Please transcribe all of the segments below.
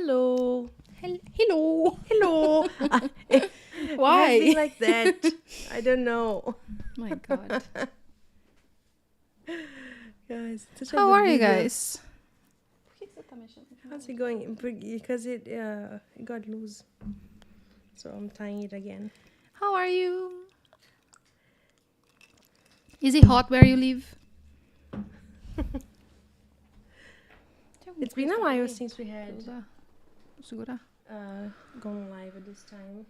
Hello. Hello. Hello. Why? It has been like that. I don't know. My God. Guys, such a How good are you video. guys? How's it going? Because it got loose. So I'm tying it again. How are you? Is it hot where you live? It's been a while since we had Segura. gone live at this time.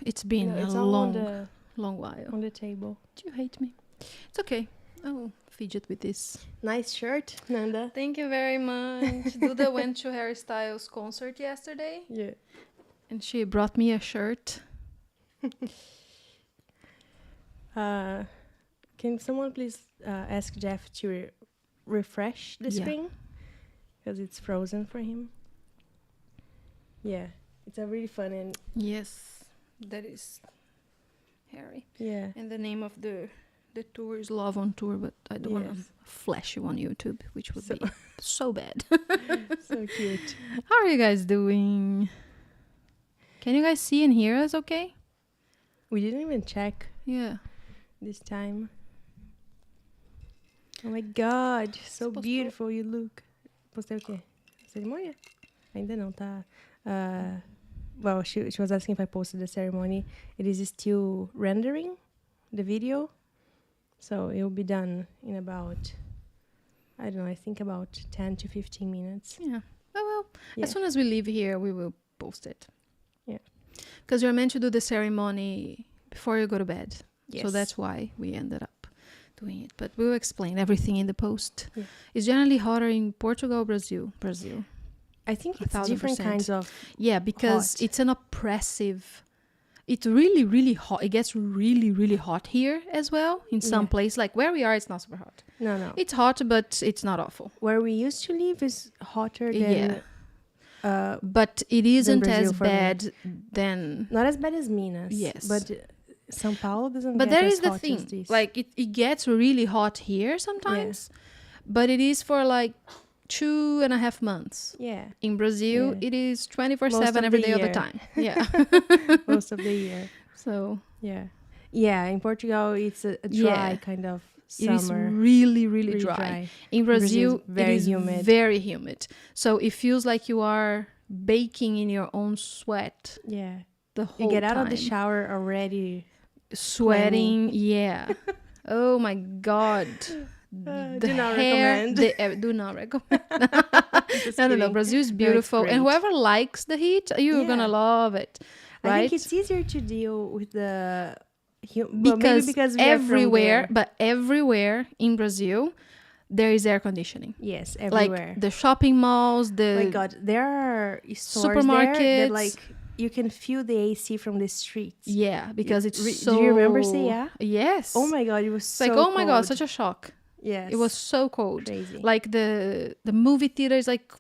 It's been No, it's a all long while. on the table. Do you hate me? It's okay. Oh, fidget with this. Nice shirt, Nanda. Thank you very much. Duda went to Harry Styles' concert yesterday, Yeah. and she brought me a shirt. Can someone please ask Jeff to refresh the Yeah. screen? Because it's frozen for him. Yeah, it's a really fun and Yes, that is Harry. yeah. And the name of the tour is Love on Tour, but I don't want to Yes. flash you on YouTube, which would So- be so bad. So cute. How are you guys doing? Can you guys see and hear us okay? We didn't even check Yeah. this time. Oh my god, so Postou? beautiful you look. Postei o quê? Cerimônia? Ainda não, tá. Well, she was asking if I posted the ceremony. It is still rendering the video. So it will be done in about, I don't know, I think about 10 to 15 minutes. Yeah. Oh, well, Yeah. as soon as we leave here, we will post it. Yeah. Because you're meant to do the ceremony before you go to bed. So Yes. that's why we ended up doing it. But we'll explain everything in the post. Yeah. It's generally hotter in Portugal, Brazil. I think it's 1000%. different kinds of. Yeah, because Hot. it's an oppressive. It's really, really hot. It gets really, really hot here as well. In some Yeah. place, like where we are, it's not super hot. No. It's hot, but it's not awful. Where we used to live is hotter than. But it isn't Brazil as for me. bad than. Not as bad as Minas. Yes. But São Paulo doesn't But get there as is the hot as thing. this. Like it gets really hot here sometimes, but it is for like 2.5 months. Yeah, In Brazil, Yeah. it is Most 24/7 of every the day of the year. time. Yeah. most of the year. So Yeah. In Portugal, it's a dry Yeah. kind of it is summer. really, really Really dry. In Brazil, very it is humid. very humid. So it feels like you are baking in your own sweat Yeah, the you whole get time. out of the shower already. Sweating, yeah. Oh my God. Do not recommend. Do not recommend. Just No. kidding. Brazil is No, it's beautiful. And great. whoever likes the heat, you're Yeah. gonna love it. I Right? think it's easier to deal with the because we are from everywhere, there. but everywhere in Brazil, there is air conditioning. Yes, everywhere. Like the shopping malls, the Oh my god, there are stores there that supermarkets. like you can feel the AC from the streets. yeah, because it's so. Do you remember Cia? Yes. Oh my god, it was It's so like, oh my God, cold. such a shock. Yes. It was so cold. crazy. Like the movie theater is like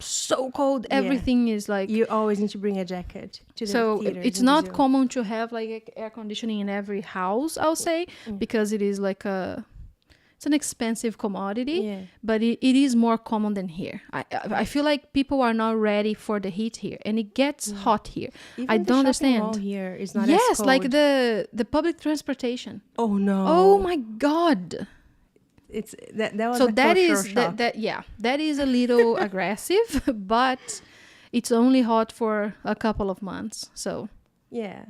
so cold. Yeah. Everything is like. You always need to bring a jacket to the So theater. it's not common to have like air conditioning in every house, I'll say, because it is like it's an expensive commodity, Yeah. but it is more common than here. I feel like people are not ready for the heat here, and it gets hot here. Even I the don't shopping mall understand. here is not Yes, as cold. like the public transportation. Oh no. Oh my God. It's that was So a that cultural is shock. that is a little aggressive, but it's only hot for a couple of months. So Yeah.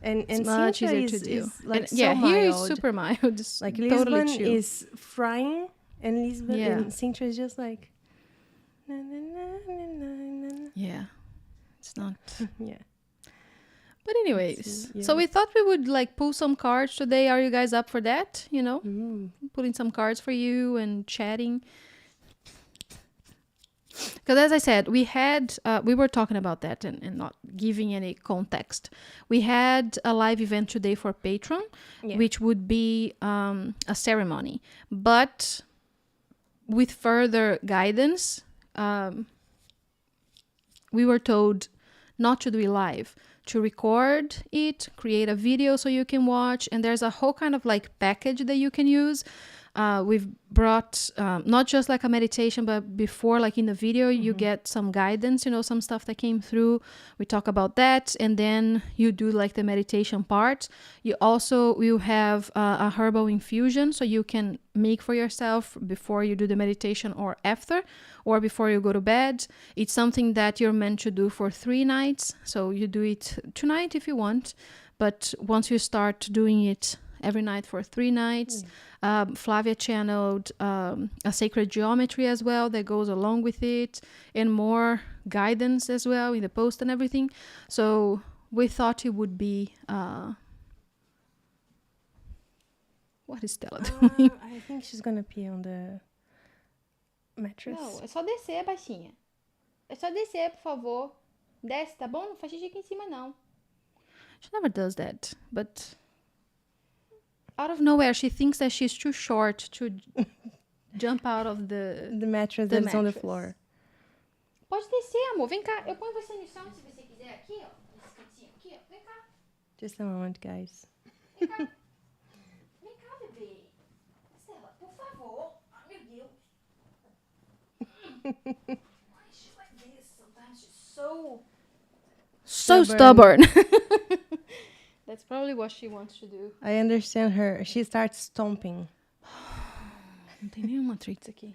And it's much Sintra easier to is, do. is like And so yeah, mild. here is super mild. It's Like totally Lisbon chill. is frying, and Lisbon Yeah. and Sintra is just like. Na, na, na, na, na, na. Yeah, it's not. Yeah. But anyways, Yeah. so we thought we would like pull some cards today. Are you guys up for that? You know, putting some cards for you and chatting. Because as I said, we were talking about that and not giving any context. We had a live event today for Patreon, Yeah. which would be a ceremony, but with further guidance, we were told not to do it live, to record it, create a video so you can watch, and there's a whole kind of like package that you can use. We've brought not just like a meditation, but before, like in the video, you get some guidance, some stuff that came through. We talk about that, and then you do like the meditation part. You also will have a herbal infusion, so you can make for yourself before you do the meditation or after, or before you go to bed. It's something that you're meant to do for 3 nights, so you do it tonight if you want, but once you start doing it every night for 3 nights. Flavia channeled a sacred geometry as well that goes along with it, and more guidance as well in the post and everything. So we thought it would be... what is Stella doing? I think she's gonna pee on the mattress. Não, é só descer, baixinha. É só descer, por favor. Desce, tá bom? Não faz xixi aqui em cima, não. She never does that, but... out of nowhere, she thinks that she's too short to jump out of the mattress the that's on the mattress. floor. Pode descer, amor. Vem cá. Eu ponho você no chão, se você quiser. Aqui, ó. Nesse cantinho aqui, ó. Vem cá. Just a moment, guys. Vem cá. Vem cá, bebê. Stella, por favor. Ai, meu Deus. Why is she like this? Sometimes she's so stubborn. That's probably what she wants to do. I understand her. She starts stomping. Não tem nenhuma treats aqui.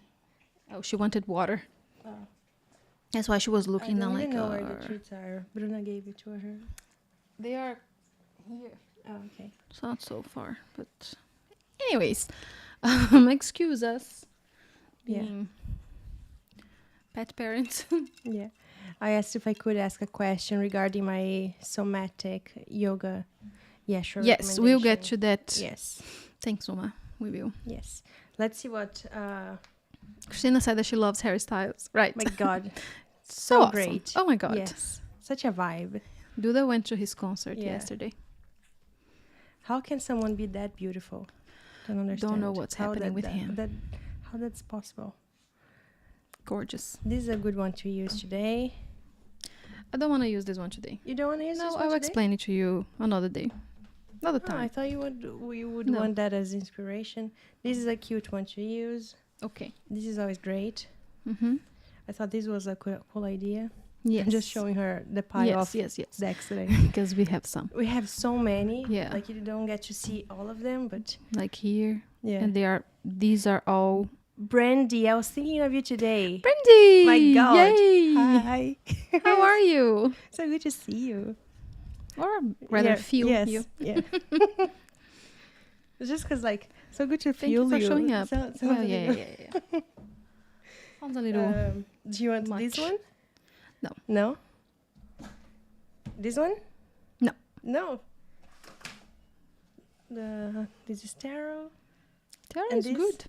Oh, she wanted water. Oh. That's why she was looking I down don't like even know where the treats are. Bruna gave it to her. They are here. Oh, okay. It's not so far, but anyways, excuse us. Yeah. Being pet parents. Yeah. I asked if I could ask a question regarding my somatic yoga. Yeah, sure. Yes, we'll get to that. Yes. Thanks, Uma. We will. Yes. Let's see what... Christina said that she loves Harry Styles. Right. my God. So awesome. Great. Oh my God. Yes. Such a vibe. Duda went to his concert Yeah. yesterday. How can someone be that beautiful? Don't understand. Don't know what's happening with him. How that's possible. Gorgeous. This is a good one to use today. I don't want to use this one today. You don't want to use this No, one I'll today? explain it to you another day. Another Oh, I time. thought you would No. want that as inspiration. This is a cute one to use. Okay. This is always great. Mm-hmm. I thought this was a cool idea. Yes. I'm just showing her the pile of yes. decks today. Because we have some. We have so many. Yeah. Like you don't get to see all of them, but Like here. yeah. And these are all... Brandy, I was thinking of you today. Brandy! My God. Yay! Hi. How are you? So good to see you. Or rather feel yes, you. Yeah. It's just because, like, so good to Thank feel you for showing up. Sounds Well, a yeah. little- Sounds a little... do you want much. this one? No. No? This one? No. No. This is tarot. Tarot and is this? good.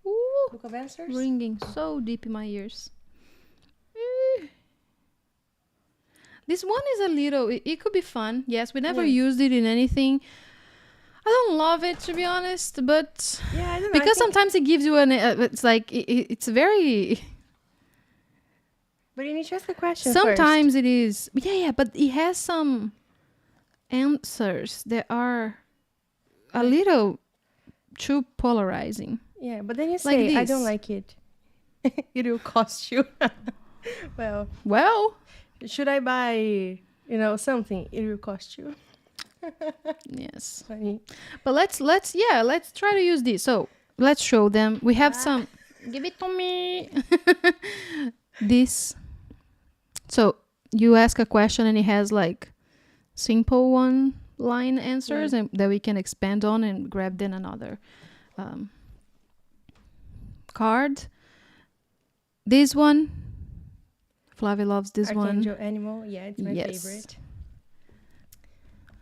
Ooh. Book of Answers. Ringing so deep in my ears. This one is a little... It could be fun. Yes, we never Yeah. used it in anything. I don't love it, to be honest, but... Yeah, I don't know. Because sometimes it gives you an... it's like... it's very... But you need to ask a question Sometimes it is... Yeah, but it has some answers that are a little too polarizing. first. Yeah, but then you Like say, I this. don't like it. It will cost you. Well, should I buy, something? It will cost you. Yes. Funny. But let's try to use this. So let's show them. We have some. Give it to me. This. So you ask a question and it has like simple one line answers and that we can expand on and grab then another card. This one. Flavia loves this Archangel one. Animal. Yeah, it's my Yes. favorite.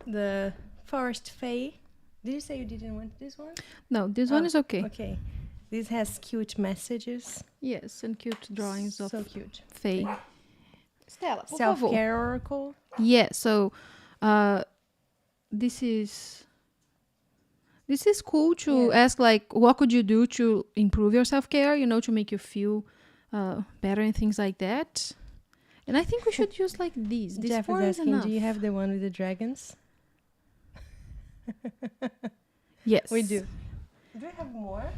The Forest Fae. Did you say you didn't want this one? No, this one is okay. Okay. This has cute messages. Yes, and cute drawings of So cute. Faye. Stella, por favor. Self-care oracle. Yeah, so this is cool to ask, like, what could you do to improve your self-care, to make you feel better and things like that. And I think we should use like these. This Jeff four is is asking, enough. do you have the one with the dragons? Yes. We do. Do you have more?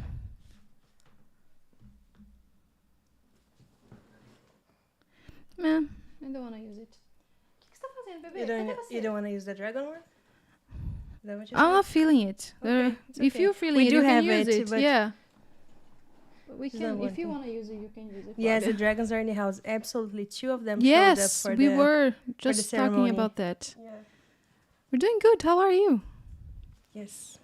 Man, I don't want to use it. O que você tá fazendo, bebê? Cadê você? You don't want to use the dragon one? Is that what you I'm said? not feeling it. Okay, it's If okay. you're feeling We it, do you can have use it, it. but Yeah. We it's can. not If you working. want to use it, you can use it. Yes, the Claudia. dragons are in the house. Absolutely, 2 of them Yes, showed up for we the... were just talking ceremony. about that. Yeah. We're doing good. How are you? Yes.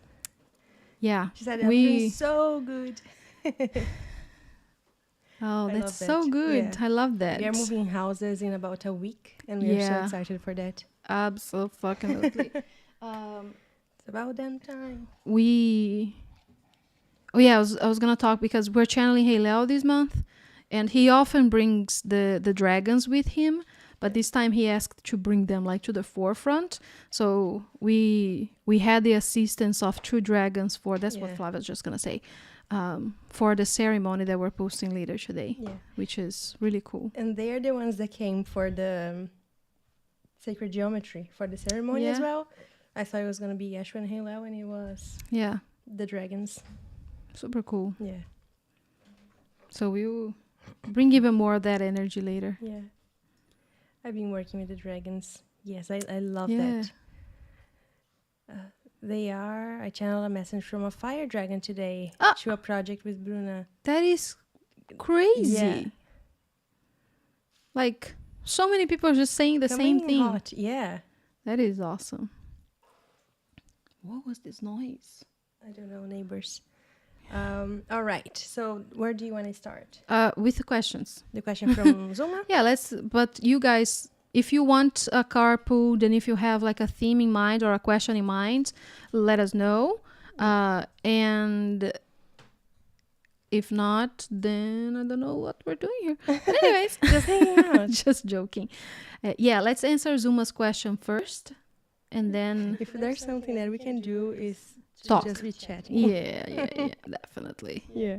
Yeah. She said, I'm doing We. so good. Oh, I that's love so that. good. Yeah. I love that. We are moving houses in about a week, and we are so Yeah. excited for that. Absolutely. It's about damn time. We. Oh yeah, I was gonna talk because we're channeling Halel this month, and he often brings the dragons with him, but this time he asked to bring them like to the forefront. So we had the assistance of 2 dragons for that's what Yeah. Flavia was just gonna say, for the ceremony that we're posting later today, Yeah. which is really cool. And they're the ones that came for the sacred geometry for the ceremony as Yeah. well. I thought it was going to be Yeshua and Halel, and it was Yeah, the dragons. super cool. Yeah. So we'll bring even more of that energy later. Yeah. I've been working with the dragons. Yes, I love Yeah. that. I channeled a message from a fire dragon today Ah. to a project with Bruna. That is crazy. Yeah. Like, so many people are just saying the same Coming thing. hot. Yeah. That is awesome. What was this noise? I don't know, neighbors. All right. So where do you want to start? With the questions. The question from Zuma? Yeah, but you guys, if you want a carpool, then if you have like a theme in mind or a question in mind, let us know. And if not, then I don't know what we're doing here. But anyways, Just hanging out. just joking. Yeah, let's answer Zuma's question first. And then, If there's something that we can do is to Talk. just be chatting. yeah, definitely. Yeah.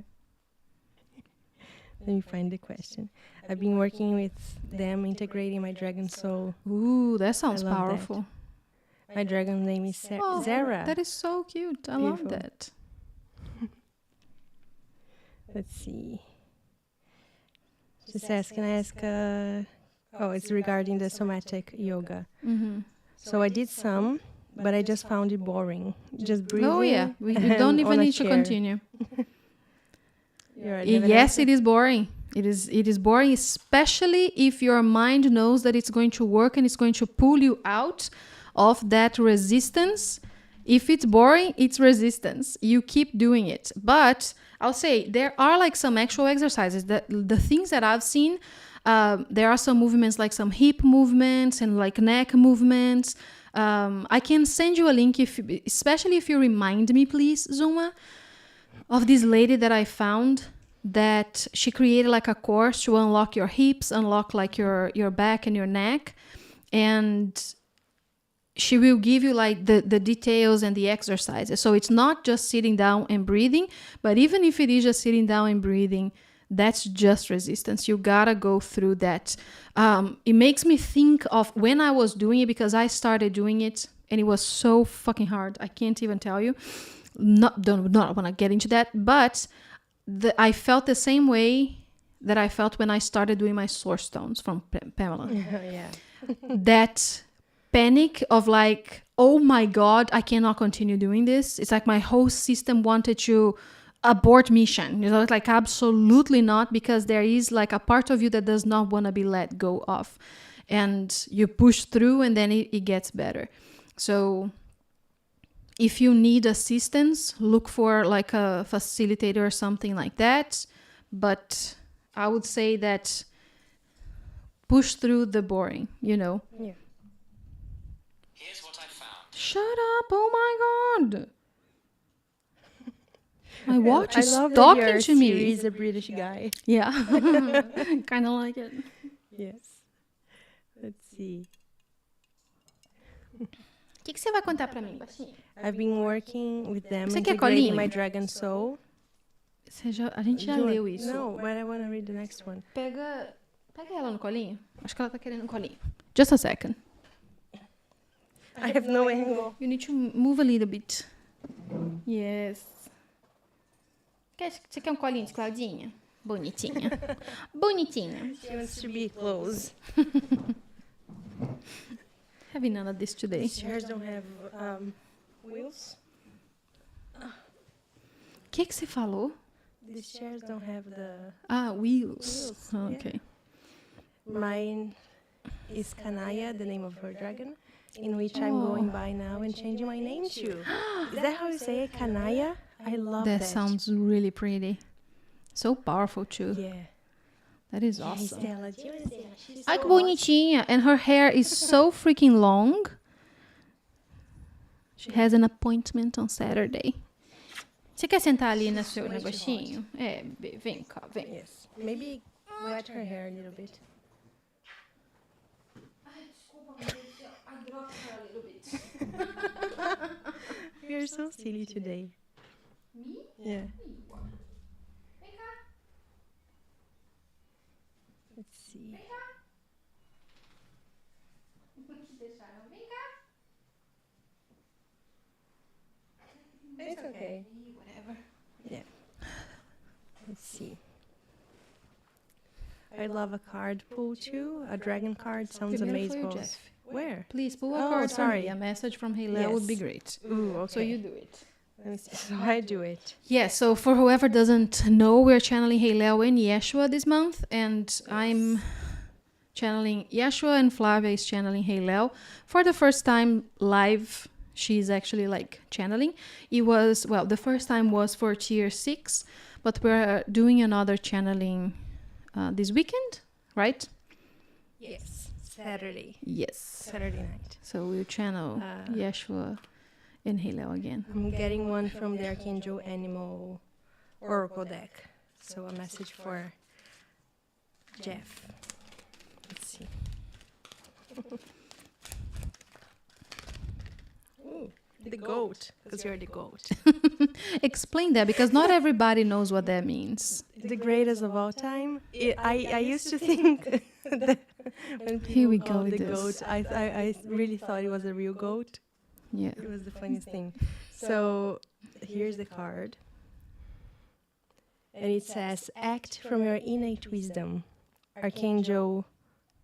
Let me find the question. I've been working with them integrating my dragon soul. Ooh, that sounds love that. powerful. My dragon name is Oh, Zara. That is so cute. I love Beautiful. that. Let's see. She says, can I ask... it's regarding the somatic yoga. Mm-hmm. So I did some, but I just found it boring. Just breathing. Oh yeah, we and don't even on a need to chair. continue. You already have an Yes, answer? it is boring. It is boring, especially if your mind knows that it's going to work and it's going to pull you out of that resistance. If it's boring, it's resistance. You keep doing it. But I'll say there are like some actual exercises that the things that I've seen. There are some movements like some hip movements and like neck movements. I can send you a link especially if you remind me, please, Zuma, of this lady that I found that she created like a course to unlock your hips, unlock like your back and your neck. And she will give you like the details and the exercises. So it's not just sitting down and breathing, but even if it is just sitting down and breathing, that's just resistance. You gotta go through that. It makes me think of when I was doing it, because I started doing it and it was so fucking hard. I can't even tell you. Don't want to get into that, but I felt the same way that I felt when I started doing my source stones from Pamela. Yeah. That panic of like, oh my God, I cannot continue doing this. It's like my whole system wanted to abort mission. You know, it's like absolutely not, because there is like a part of you that does not want to be let go of. And you push through and then it gets better. So if you need assistance, look for like a facilitator or something like that. But I would say that push through the boring, you know. Yeah. Here's what I found. Shut up. Oh my God. My watch I is love that talking your to me. Siri is a British guy. Yeah. Kind of like it. Yes. Let's see. O que você vai contar pra mim, baixinho? I've been working with them Você quer integrating colinho? my dragon soul. A gente já Do you leu want- isso. No, but I want to read the next one. Pega ela no colinho. Acho que ela tá querendo um colinho. Just a second. I have no angle. You need to move a little bit. Yes. Você quer um colinho de Claudinha? Bonitinha. Bonitinha. She wants to be close. Having none of this today. These chairs don't have wheels. O que você falou? These chairs don't have the... Wheels. Wheels, yeah. Okay. Mine is Kanaya, the name of her dragon, in which I'm going by now and changing my name to. Is that how you say it? Kanaya? I love that. That sounds really pretty. So powerful too. Yeah. That is Yes, awesome. Stella, do you wanna say she's Ai, so que bonitinha. And her hair is so freaking long. She has an appointment on Saturday. Você quer sentar ali no seu negócio? É, vem cá, awesome. vem. Yes. Maybe wet her hair a little bit. You're so silly today. Me? Yeah. Vem cá. Let's see. Vem cá. Não te deixaram. Vem cá. It's okay. Whatever. Yeah. Let's see. I love a card pull too. A dragon card sounds Primeiro foi o amazing. Jeff. Where? Please pull a Oh, card for me. sorry. A message from Hila would be Yes. great. Ooh, okay. So you do it. Let me see. So I do it. Yeah, so for whoever doesn't know, we're channeling Heilel and Yeshua this month, and I'm channeling Yeshua and Flavia is channeling Heilel. For the first time live, she's actually like channeling. It was, well, the first time was for tier 6, but we're doing another channeling this weekend, right? Yes. Saturday. Yes. Saturday night. So we'll channel Yeshua and Heilel again. I'm getting one from the Archangel Animal Oracle deck. So a message for Jeff. Let's see. Ooh, the goat, because you're the goat. Explain that, because not everybody knows what that means. The greatest of all time. I used to think that when people Here we call go the with goat, this. I really thought it was a real goat. Yeah. It was the funniest thing. So here's the card. And it says, act from your innate wisdom. Archangel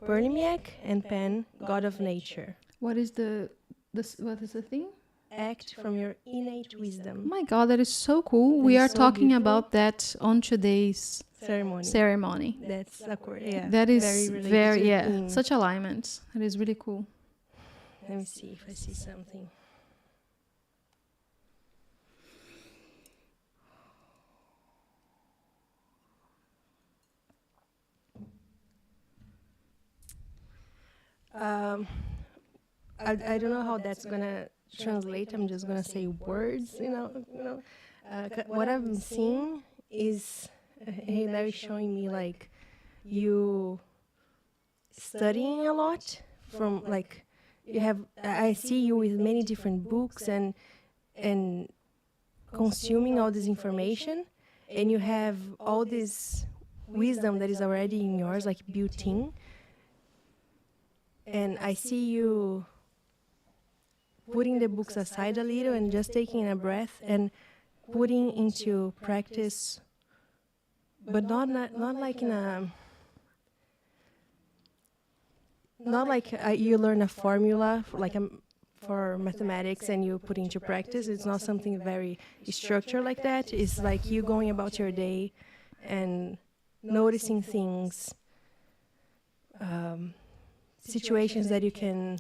Bernimiak and Pan, God of Nature. What is the thing? Act from your innate Oh wisdom. my god, that is so cool. That We is are so talking beautiful. about that on today's Ceremony. ceremony. That's yeah. That is related very, to the yeah, theme. such alignment. That is really cool. Let me see if I see something. I don't know how that's gonna translate. I'm just gonna say words, what I'm seeing is Larry showing me like you studying a lot from like you have. I see you with many different books and consuming all this information, and you have all this wisdom that is already in yours, like built in. And I see you putting the books aside a little and just taking a breath and putting into practice, but not like in a not like you learn a formula for mathematics and you put into practice. It's not something very structured like that. It's like you going about your day and noticing things, situations that you can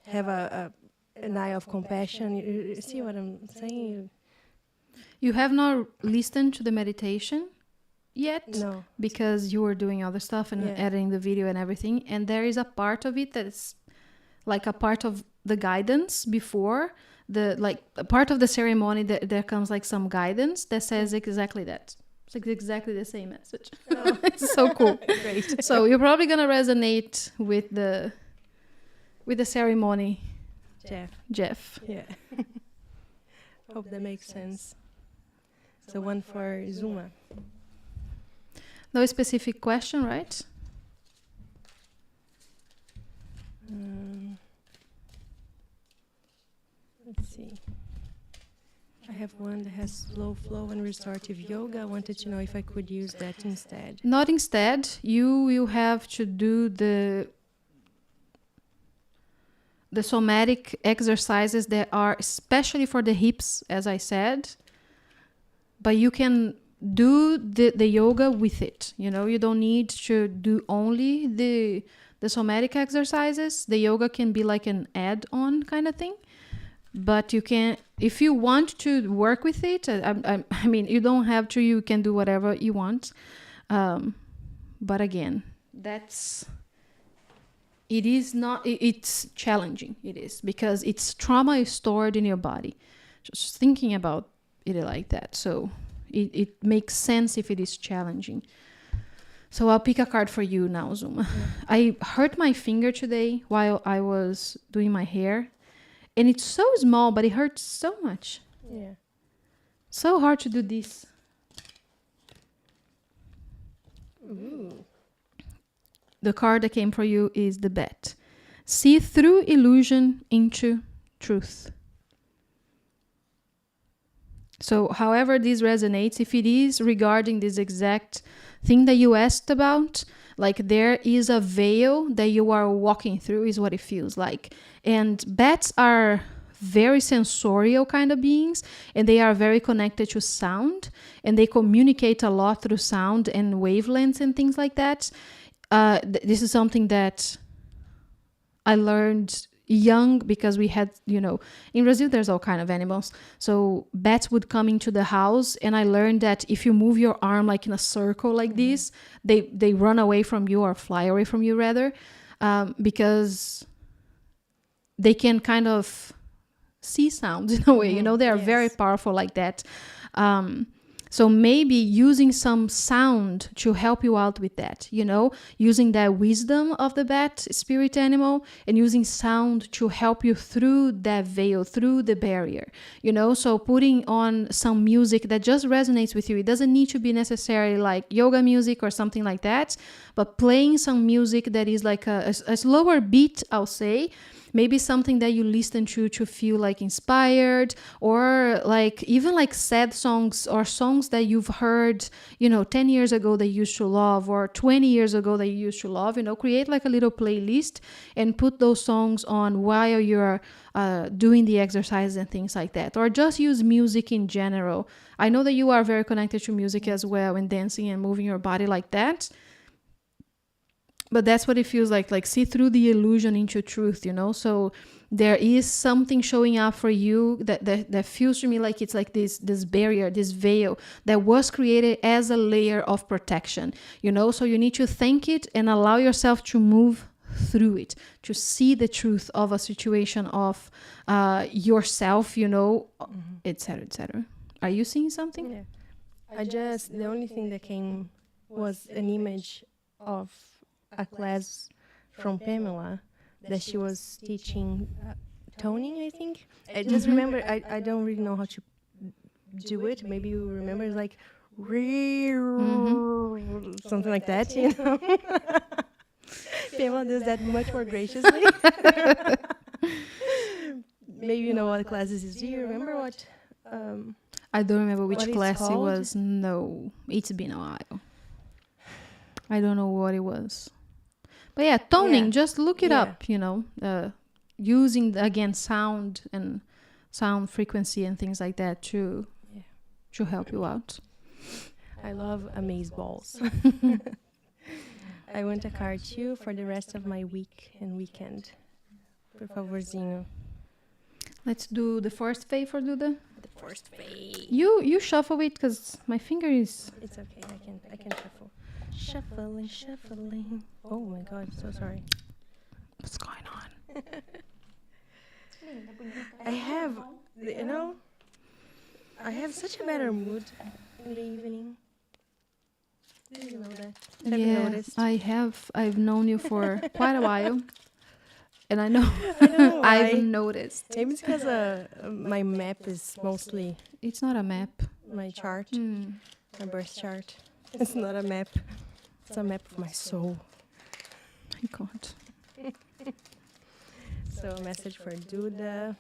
have an eye of compassion. You see what I'm saying? You have not listened to the meditation yet, No. because you were doing other stuff and Yeah. editing the video and everything. And there is a part of it that's like a part of the guidance before a part of the ceremony that there comes like some guidance that says exactly that. It's like exactly the same message. It's so cool. Great. So you're probably gonna resonate with the ceremony, Jeff. Yeah. Hope that makes sense. So one for Zuma. No specific question, right? Let's see. I have one that has slow flow and restorative yoga. I wanted to know if I could use that instead. Not instead. You will have to do the somatic exercises that are especially for the hips, as I said. But you can do the yoga with it. You know, you don't need to do only the somatic exercises. The yoga can be like an add-on kind of thing. But you can, if you want to work with it, I mean, you don't have to. You can do whatever you want. But again, it is not, it's challenging. It is, because it's trauma is stored in your body. Just thinking about it like that. So it makes sense if it is challenging. So I'll pick a card for you now, Zuma. Yeah. I hurt my finger today while I was doing my hair. And it's so small, but it hurts so much. Yeah. So hard to do this. Ooh. The card that came for you is the Bat. See through illusion into truth. So however this resonates, if it is regarding this exact thing that you asked about, like there is a veil that you are walking through is what it feels like. And bats are very sensorial kind of beings, and they are very connected to sound, and they communicate a lot through sound and wavelengths and things like that. This is something that I learned young, because we had, you know, in Brazil there's all kind of animals, so bats would come into the house, and I learned that if you move your arm like in a circle like this, they run away from you, or fly away from you rather, because they can kind of see sounds in a way, you know, they are very powerful like that. So maybe using some sound to help you out with that, you know, using that wisdom of the bat spirit animal, and using sound to help you through that veil, through the barrier, you know. So putting on some music that just resonates with you. It doesn't need to be necessarily like yoga music or something like that, but playing some music that is like a slower beat, I'll say. Maybe something that you listen to feel like inspired, or like even like sad songs, or songs that you've heard, you know, 10 years ago that you used to love, or 20 years ago that you used to love, you know, create like a little playlist and put those songs on while you're doing the exercises and things like that. Or just use music in general. I know that you are very connected to music as well, and dancing and moving your body like that. But that's what it feels like see through the illusion into truth, you know. So there is something showing up for you that feels to me like it's like this barrier, this veil that was created as a layer of protection, you know. So you need to thank it and allow yourself to move through it, to see the truth of a situation, of yourself, you know, etc., etc. Are you seeing something? Yeah. The only thing that came was an image of a class from Pamela that she was teaching toning, I think. I just remember, I don't really know how to do it. Maybe you remember, like, something like that, you know? Pamela does that much more graciously. Maybe you know what class this is. Do you remember what? I don't remember which class it called? was. No, it's been a while. I don't know what it was. But yeah, toning, just look it up, you know, using, again, sound and sound frequency and things like that to help you out. I love amaze balls. I want a card too for the rest of my week and weekend. Por favorzinho. Let's do the first fade for Duda. The first fade. You shuffle it, because my finger is... It's okay, I can shuffle. Shuffling, shuffling. Oh my god, so sorry. What's going on? I have, you know, I have such a better mood in the evening. Did you know that? Have you noticed? I have. I've known you for quite a while. And I know, I've noticed. Maybe it's because my map is mostly... It's not a map. My chart, my birth chart. It's not a map. It's a map of my soul. My God. So a message for Duda.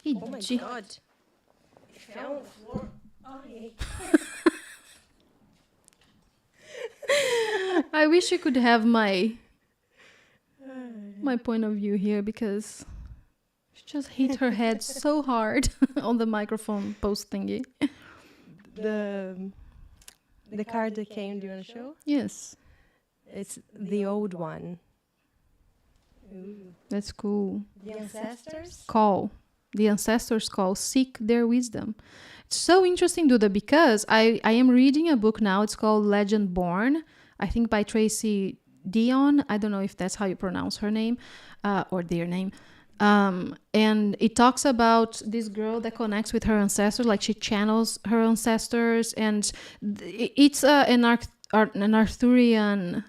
Oh my God. fell on the floor. Oh, yeah. I wish you could have my point of view here, because she just hit her head so hard on the microphone post thingy. The card that came, do you want to show? Yes, It's the old one. Ooh. that's cool. The ancestors? Call. The ancestors call, seek their wisdom. It's so interesting, Duda, because I am reading a book now. It's called Legend Born, I think by Tracy Dion. I don't know if that's how you pronounce her name or their name. And it talks about this girl that connects with her ancestors, like she channels her ancestors. And it's an Arthurian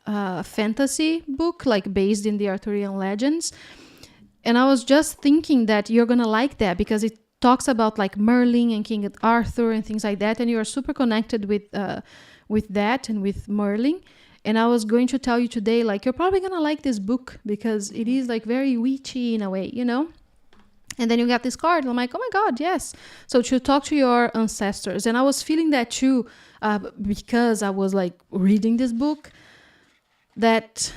fantasy book, like based in the Arthurian legends. And I was just thinking that you're gonna like that, because it talks about like Merlin and King Arthur and things like that, and you are super connected with that and with Merlin. And I was going to tell you today, like, you're probably gonna like this book because it is like very witchy in a way, you know. And then you got this card, and I'm like, oh my God, yes. So to talk to your ancestors, and I was feeling that too, because I was like reading this book, that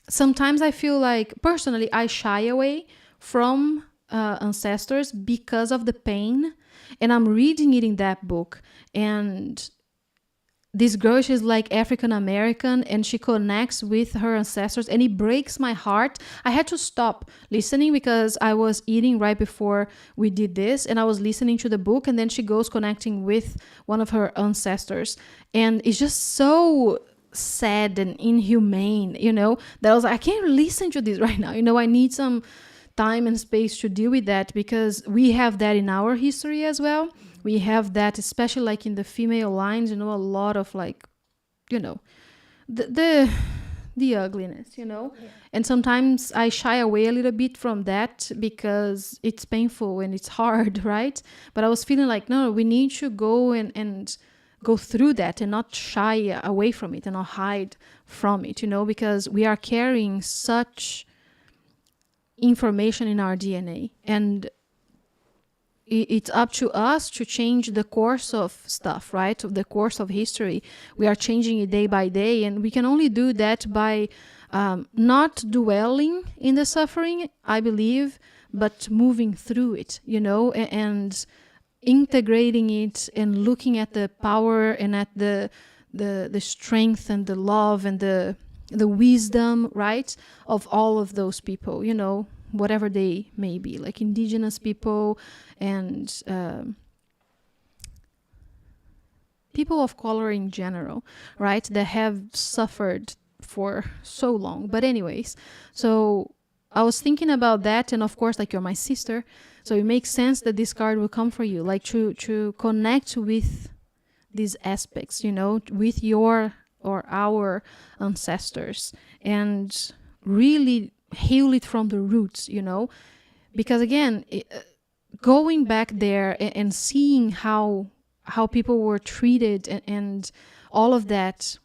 sometimes I feel like, personally, I shy away from ancestors because of the pain. And I'm reading it in that book. And this girl, she's like African American, and she connects with her ancestors, and it breaks my heart. I had to stop listening because I was eating right before we did this, and I was listening to the book, and then she goes connecting with one of her ancestors. And it's just so sad and inhumane, you know, that I was like, I can't listen to this right now, you know. I need some time and space to deal with that, because we have that in our history as well. We have that, especially like in the female lines, you know, a lot of like, you know, the ugliness, you know. Yeah. And sometimes I shy away a little bit from that because it's painful and it's hard, right? But I was feeling like, no, we need to go and go through that and not shy away from it and not hide from it, you know, because we are carrying such information in our DNA, and it's up to us to change the course of stuff, right? The course of history. We are changing it day by day, and we can only do that by not dwelling in the suffering, I believe, but moving through it, you know, and integrating it and looking at the power and at the strength and the love and the wisdom, right, of all of those people, you know, whatever they may be, like indigenous people and people of color in general, right, that have suffered for so long. But anyways, so I was thinking about that, and of course, like, you're my sister, so it makes sense that this card will come for you, like to connect with these aspects, you know, with your or our ancestors, and really heal it from the roots, you know. Because again, going back there and seeing how people were treated and all of that,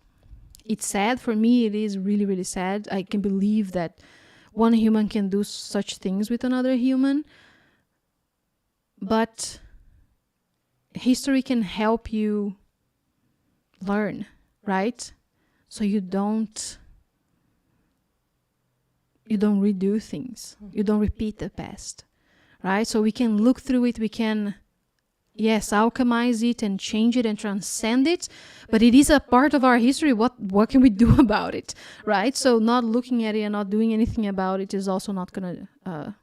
it's sad. For me, it is really, really sad. I can believe that one human can do such things with another human. But history can help you learn, right? So you don't redo things. You don't repeat the past, right? So we can look through it. We can, yes, alchemize it and change it and transcend it. But it is a part of our history. What can we do about it, right? So not looking at it and not doing anything about it is also not going to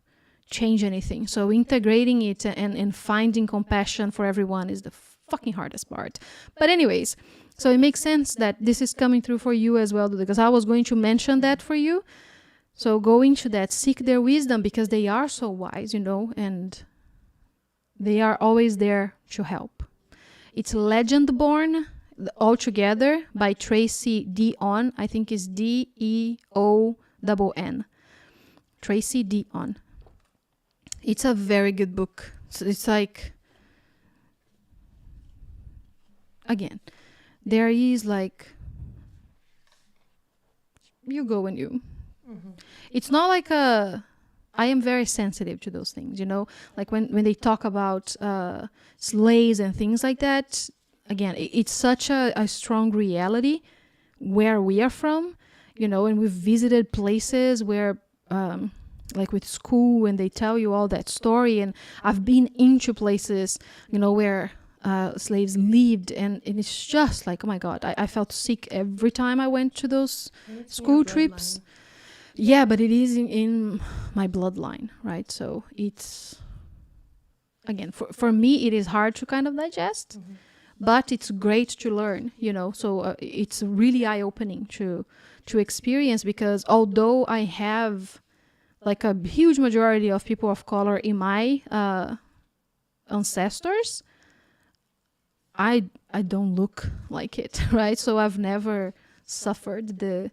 change anything. So integrating it and finding compassion for everyone is the fucking hardest part. But anyways, so it makes sense that this is coming through for you as well, because I was going to mention that for you. So go into that, seek their wisdom, because they are so wise, you know, and they are always there to help. It's Legend Born, altogether, by Tracy Dion. I think it's Deon. Tracy Dion. It's a very good book. So it's like, again, there is like, you go and you. Mm-hmm. It's not like a I am very sensitive to those things, you know, like when they talk about slaves and things like that. Again, it's such a strong reality where we are from, you know, and we've visited places where like with school, and they tell you all that story, and I've been into places, you know, where slaves lived, and it's just like, oh my God, I felt sick every time I went to those school trips. Yeah, but it is in my bloodline, right? So it's, again, for me, it is hard to kind of digest, but it's great to learn, you know. So it's really eye-opening to experience, because although I have like a huge majority of people of color in my ancestors, I don't look like it, right? So I've never suffered the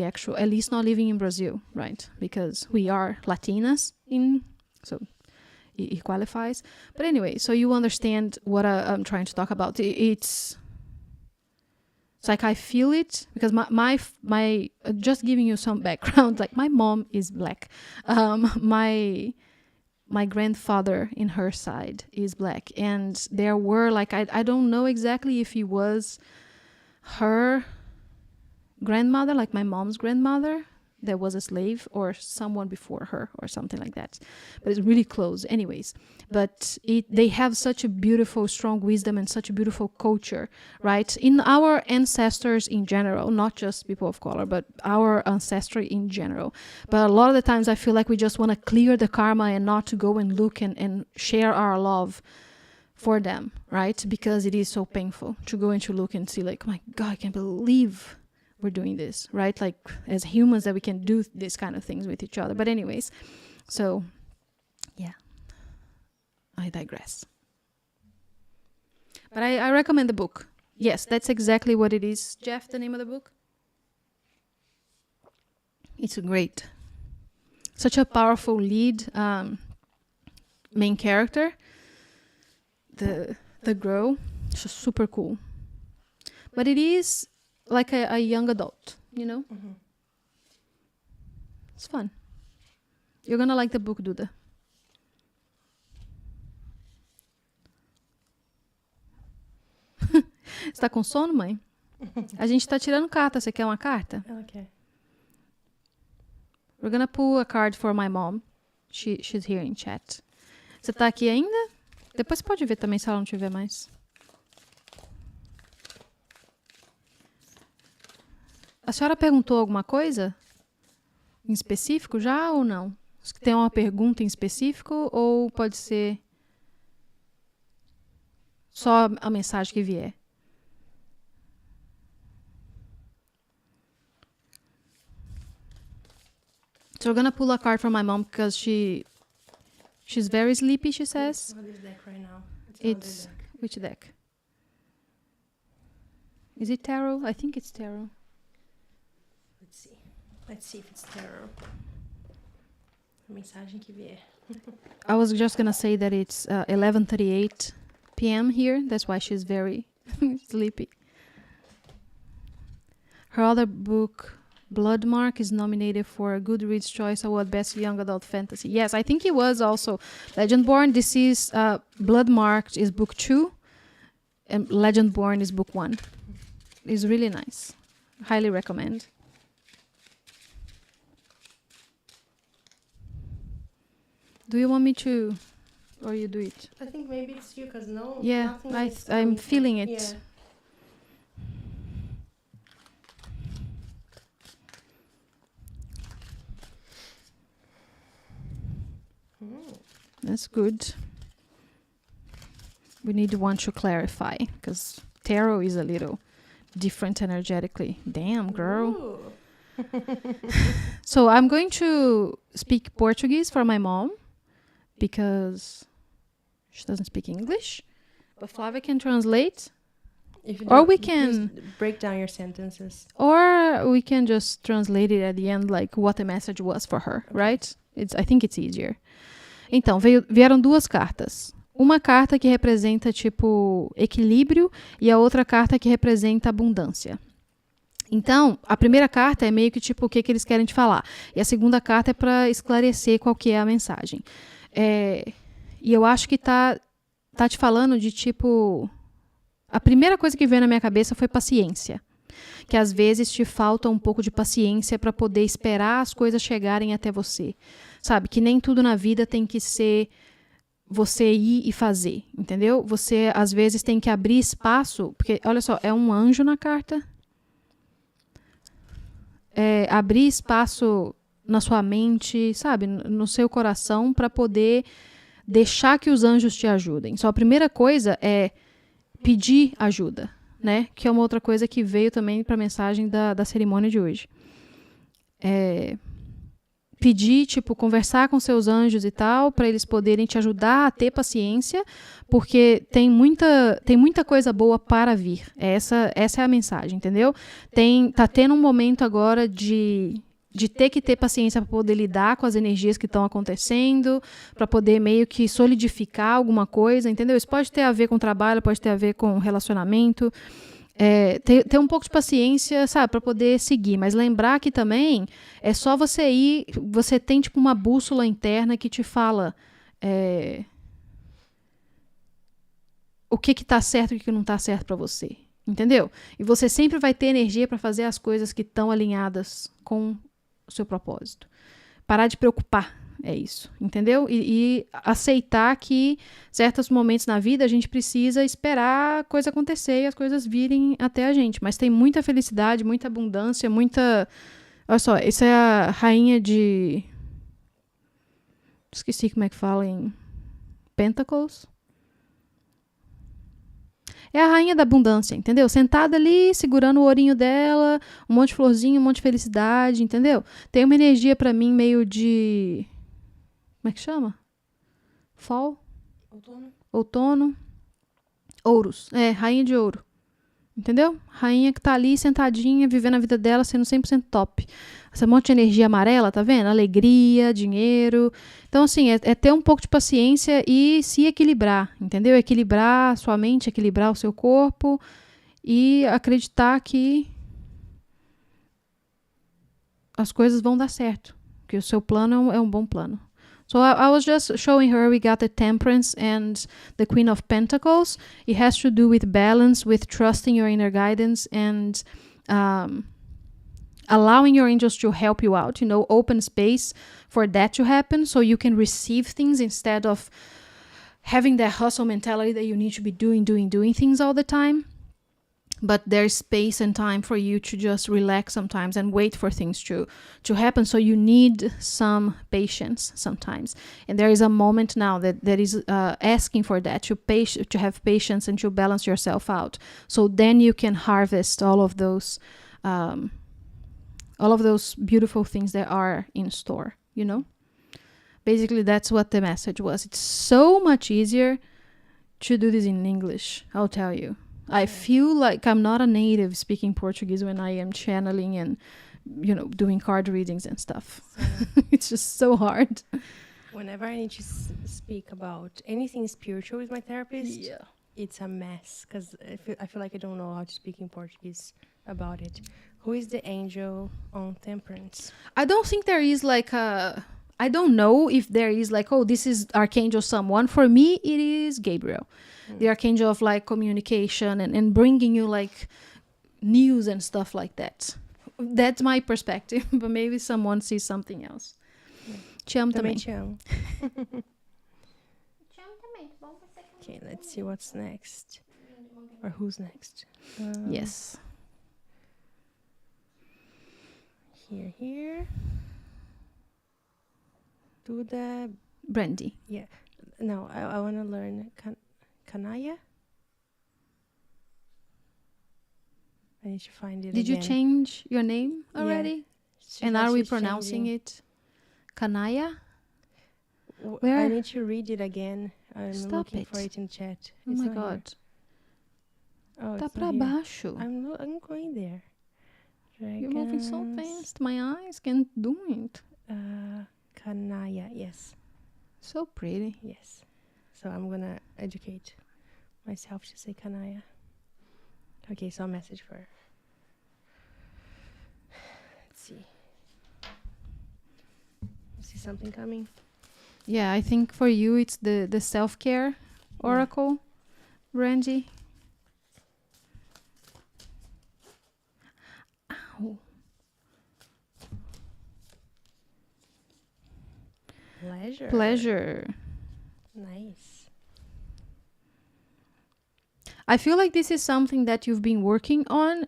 actual, at least not living in Brazil, right? Because we are Latinas so it qualifies. But anyway, so you understand what I'm trying to talk about. It's like I feel it, because my just giving you some background, like my mom is black. My grandfather in her side is black, and there were like, I don't know exactly if he was her grandmother, like my mom's grandmother, that was a slave, or someone before her or something like that, but it's really close anyways. But they have such a beautiful, strong wisdom and such a beautiful culture, right? In our ancestors in general, not just people of color, but our ancestry in general. But a lot of the times I feel like we just want to clear the karma and not to go and look and share our love for them, right? Because it is so painful to go and to look and see like, oh my God, I can't believe we're doing this, right? Like as humans, that we can do this kind of things with each other. But anyways, so yeah, I digress. But I recommend the book. Yes, that's exactly what it is. Jeff, the name of the book? It's great. Such a powerful lead, main character. The girl, she's super cool. But it is like a young adult, you know? It's fun. You're gonna like the book, Duda. Você tá com sono, mãe? A gente tá tirando carta. Você quer uma carta? Okay. We're gonna pull a card for my mom. She's here in chat. Você tá aqui ainda? Depois você pode ver também se ela não tiver mais. A senhora perguntou alguma coisa em específico já ou não? Tem uma pergunta em específico ou pode ser só a mensagem que vier? So we're gonna pull a card from my mom because she's very sleepy, she says. What is deck right now? It's which deck? Is it tarot? I think it's tarot. Let's see. Let's see if it's tarot. A mensagem que vier. I was just gonna say that it's 11:38 p.m. here. That's why she's very sleepy. Her other book, Bloodmark, is nominated for a Goodreads Choice Award Best Young Adult Fantasy. Yes, I think it was also Legendborn. This is Bloodmarked is book 2, and Legendborn is book 1. It's really nice. Highly recommend. Do you want me to, or you do it? I think maybe it's you, because no. Yeah, nothing is I'm coming feeling from- it. Yeah. That's good. We need one to clarify, because tarot is a little different energetically. Damn, girl. Ooh. So I'm going to speak Portuguese for my mom, because she doesn't speak English. But Flavia can translate, If you Or don't- we just can- break down your sentences. or we can just translate it at the end, like what the message was for her, right? I think it's easier. Então, vieram duas cartas. Uma carta que representa, tipo, equilíbrio, e a outra carta que representa abundância. Então, a primeira carta é meio que tipo o que eles querem te falar. E a segunda carta é para esclarecer qual que é a mensagem. E eu acho que tá te falando de tipo... A primeira coisa que veio na minha cabeça foi paciência. Que às vezes te falta um pouco de paciência para poder esperar as coisas chegarem até você. Sabe? Que nem tudo na vida tem que ser você ir e fazer, entendeu? Você às vezes tem que abrir espaço, porque olha só, é um anjo na carta. Abrir espaço na sua mente, sabe? No seu coração para poder deixar que os anjos te ajudem. Só a primeira coisa é pedir ajuda, né? Que é uma outra coisa que veio também para a mensagem da cerimônia de hoje. Pedir, tipo, conversar com seus anjos e tal, para eles poderem te ajudar a ter paciência, porque tem muita coisa boa para vir. Essa é a mensagem, entendeu? Tá tendo um momento agora de ter que ter paciência para poder lidar com as energias que estão acontecendo, para poder meio que solidificar alguma coisa, entendeu? Isso pode ter a ver com trabalho, pode ter a ver com relacionamento. Ter um pouco de paciência, sabe, para poder seguir. Mas lembrar que também é só você ir... Você tem, tipo, uma bússola interna que te fala o que tá certo e o que não tá certo para você. Entendeu? E você sempre vai ter energia para fazer as coisas que estão alinhadas com o seu propósito. Parar de preocupar, é isso, entendeu? E aceitar que certos momentos na vida a gente precisa esperar a coisa acontecer e as coisas virem até a gente. Mas tem muita felicidade, muita abundância, muita... Olha só, essa é a rainha de... Esqueci como é que fala em Pentacles. É a rainha da abundância, entendeu? Sentada ali, segurando o ourinho dela, um monte de florzinha, um monte de felicidade, entendeu? Tem uma energia pra mim meio de... Como é que chama? Fall? Outono. Ouros. Rainha de ouro. Entendeu? Rainha que tá ali sentadinha, vivendo a vida dela, sendo 100% top. Essa monte de energia amarela, tá vendo? Alegria, dinheiro. Então, assim, é ter um pouco de paciência e se equilibrar, entendeu? Equilibrar a sua mente, equilibrar o seu corpo e acreditar que as coisas vão dar certo. Que o seu plano é um bom plano. So I was just showing her we got the Temperance and the Queen of Pentacles. It has to do with balance, with trusting your inner guidance and allowing your angels to help you out, open space for that to happen so you can receive things instead of having that hustle mentality that you need to be doing things all the time. But there's space and time for you to just relax sometimes and wait for things to happen. So you need some patience sometimes. And there is a moment now that is asking for that, to have patience and to balance yourself out. So then you can harvest all of those beautiful things that are in store, Basically, that's what the message was. It's so much easier to do this in English, I'll tell you. I feel like I'm not a native speaking Portuguese when I am channeling and, doing card readings and stuff. It's just so hard. Whenever I need to speak about anything spiritual with my therapist, it's a mess because I feel like I don't know how to speak in Portuguese about it. Who is the angel on Temperance? I don't think there is I don't know if there is this is Archangel someone. For me, it is Gabriel. The archangel of communication and bringing you news and stuff like that. That's my perspective, but maybe someone sees something else. Te amo também. Te amo. Okay, let's see what's next. Or who's next. Yes. Here. Duda. Brandy. Yeah. No, I want to learn Kanaya. I need to find it. Did you change your name already? Yeah. And are we pronouncing it Kanaya? Where? I need to read it again. I'm looking for it in chat. Oh my God. Oh, tá pra baixo. I'm going there. Dragons. You're moving so fast. My eyes can't do it. Kanaya, yes. So pretty. Yes. So I'm gonna educate myself to say Kanaya. Okay, so a message for her. see. See something coming? Yeah, I think for you it's the self-care oracle, Randy. Ow. Pleasure. Pleasure. Nice. I feel like this is something that you've been working on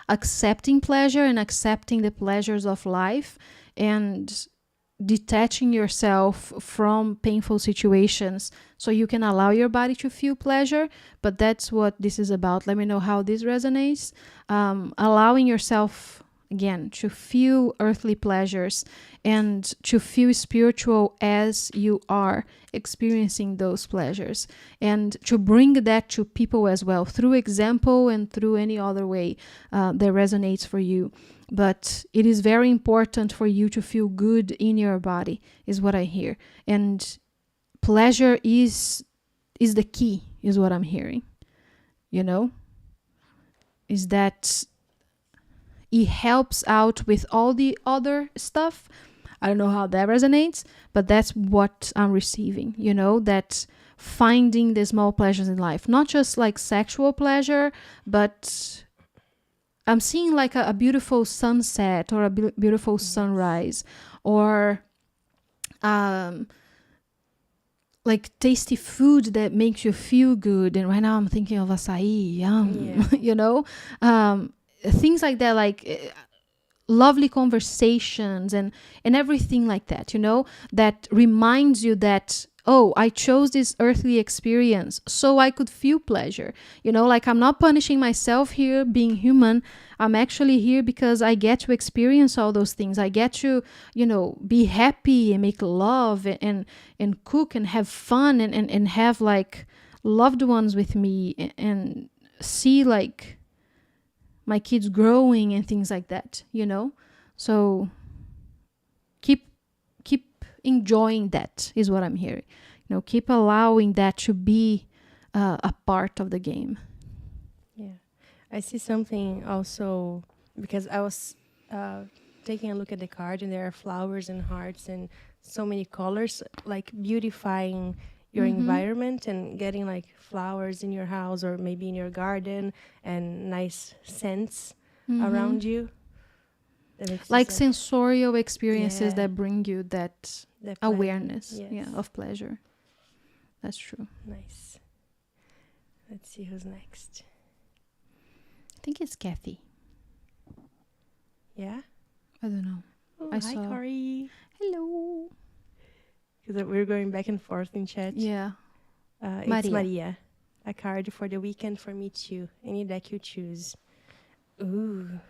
accepting pleasure and accepting the pleasures of life and detaching yourself from painful situations so you can allow your body to feel pleasure. But that's what this is about. Let me know how this resonates. Allowing yourself again to feel earthly pleasures and to feel spiritual as you are experiencing those pleasures, and to bring that to people as well through example and through any other way that resonates for you. But it is very important for you to feel good in your body, is what I hear. And pleasure is the key, is what I'm hearing. You know? Is that it helps out with all the other stuff. I don't know how that resonates, but that's what I'm receiving, you know, that finding the small pleasures in life, not just like sexual pleasure, but I'm seeing like a beautiful sunset or a beautiful sunrise, or like tasty food that makes you feel good. And right now I'm thinking of acai, yum, you know, things like that, like lovely conversations and everything like that, you know, that reminds you that, oh, I chose this earthly experience so I could feel pleasure. You know, like I'm not punishing myself here being human. I'm actually here because I get to experience all those things. I get to, you know, be happy and make love and cook and have fun and have like loved ones with me and see like my kids growing and things like that, you know? So keep enjoying that, is what I'm hearing. You know, keep allowing that to be a part of the game. Yeah. I see something also, because I was taking a look at the card, and there are flowers and hearts and so many colors, like beautifying your environment and getting like flowers in your house or maybe in your garden and nice scents around you. That makes Like you sensorial experiences Yeah. that bring you that that awareness, pleasant, yeah, of pleasure. That's true. Nice. Let's see who's next. I think it's Kathy. Yeah? I don't know. Oh, I hi, saw- Corey. Hello. Because we're going back and forth in chat. Yeah. It's Maria. A card for the weekend for me too. Any deck you choose. Ooh.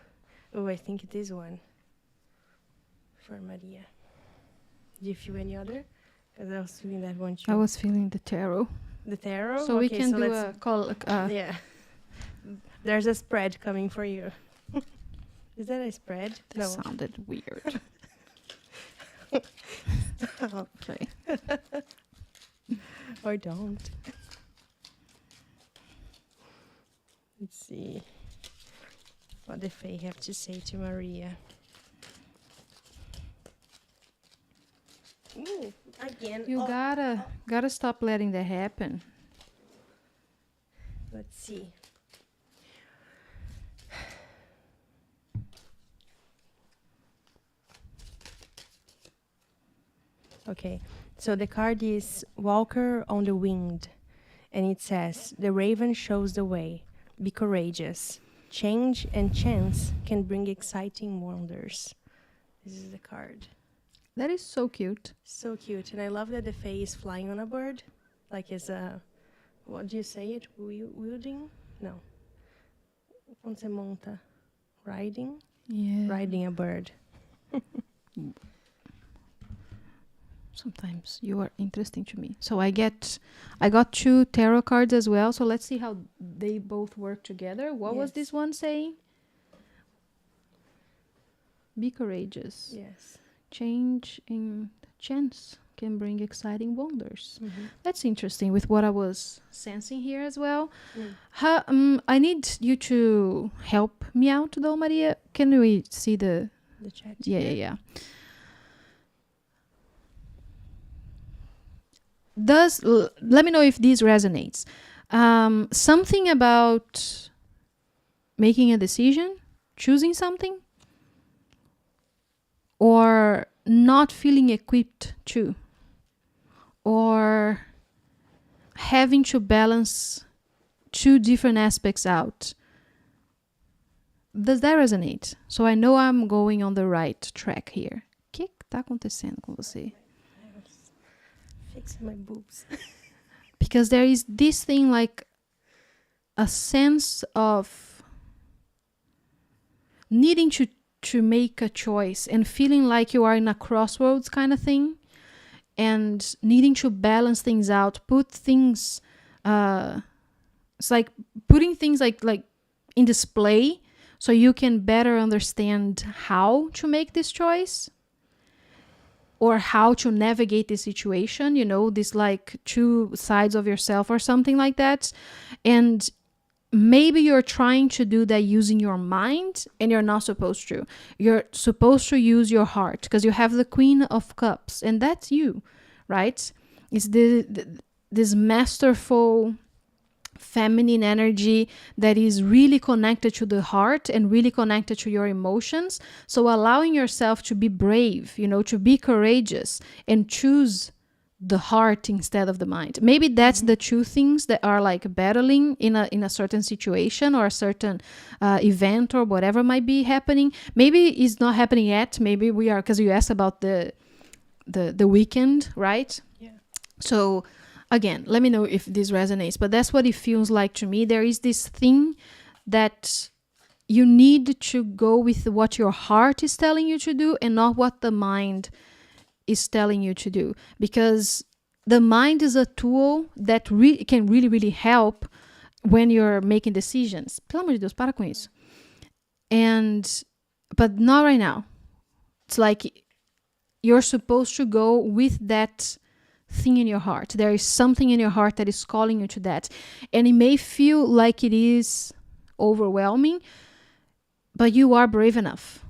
Oh, I think it is one. For Maria. Do you feel any other? Because I was feeling that one too. I was feeling the tarot. The tarot? So we Okay, can so do let's- a call. Yeah. There's a spread coming for you. Is that a spread? That sounded weird. Okay. Or don't. Let's see what the Fae have to say to Maria. Ooh, again. You oh, gotta stop letting that happen. Let's see. Okay, so the card is Walker on the Wind, and it says, the raven shows the way. Be courageous. Change and chance can bring exciting wonders. This is the card. That is so cute. So cute, and I love that the Fae is flying on a bird, like as a, what do you say it? Wielding? No. Quando você monta? Riding? Yeah. Riding a bird. Sometimes you are interesting to me. So I got 2 tarot cards as well. So let's see how they both work together. What was Yes. this one saying? Be courageous. Yes. Change in chance can bring exciting wonders. Mhm. That's interesting with what I was sensing here as well. Mm. I need you to help me out though, Maria. Can we see the... The chat. Yeah, here. yeah, yeah. Let me know if this resonates. Something about making a decision, choosing something, or not feeling equipped to, or having to balance two different aspects out. Does that resonate? So I know I'm going on the right track here. O que tá acontecendo com você? I was fixing my boobs. Because there is this thing like a sense of needing to make a choice and feeling like you are in a crossroads kind of thing, and needing to balance things out, put things it's like putting things like in display so you can better understand how to make this choice or how to navigate the situation, you know, this like two sides of yourself or something like that. And maybe you're trying to do that using your mind, and you're not supposed to. You're supposed to use your heart, because you have the Queen of Cups, and that's you, right? It's this masterful feminine energy that is really connected to the heart and really connected to your emotions. So allowing yourself to be brave, you know, to be courageous and choose the heart instead of the mind. Maybe that's the two things that are like battling in a certain situation or a certain event or whatever might be happening. Maybe it's not happening yet. Maybe we are, because you asked about the weekend, right? Yeah. So again, let me know if this resonates, but that's what it feels like to me. There is this thing that you need to go with what your heart is telling you to do and not what the mind is telling you to do, because the mind is a tool that can really, really help when you're making decisions. Pelo amor de Deus, para com isso. But not right now. It's like you're supposed to go with that thing in your heart. There is something in your heart that is calling you to that. And it may feel like it is overwhelming, but you are brave enough.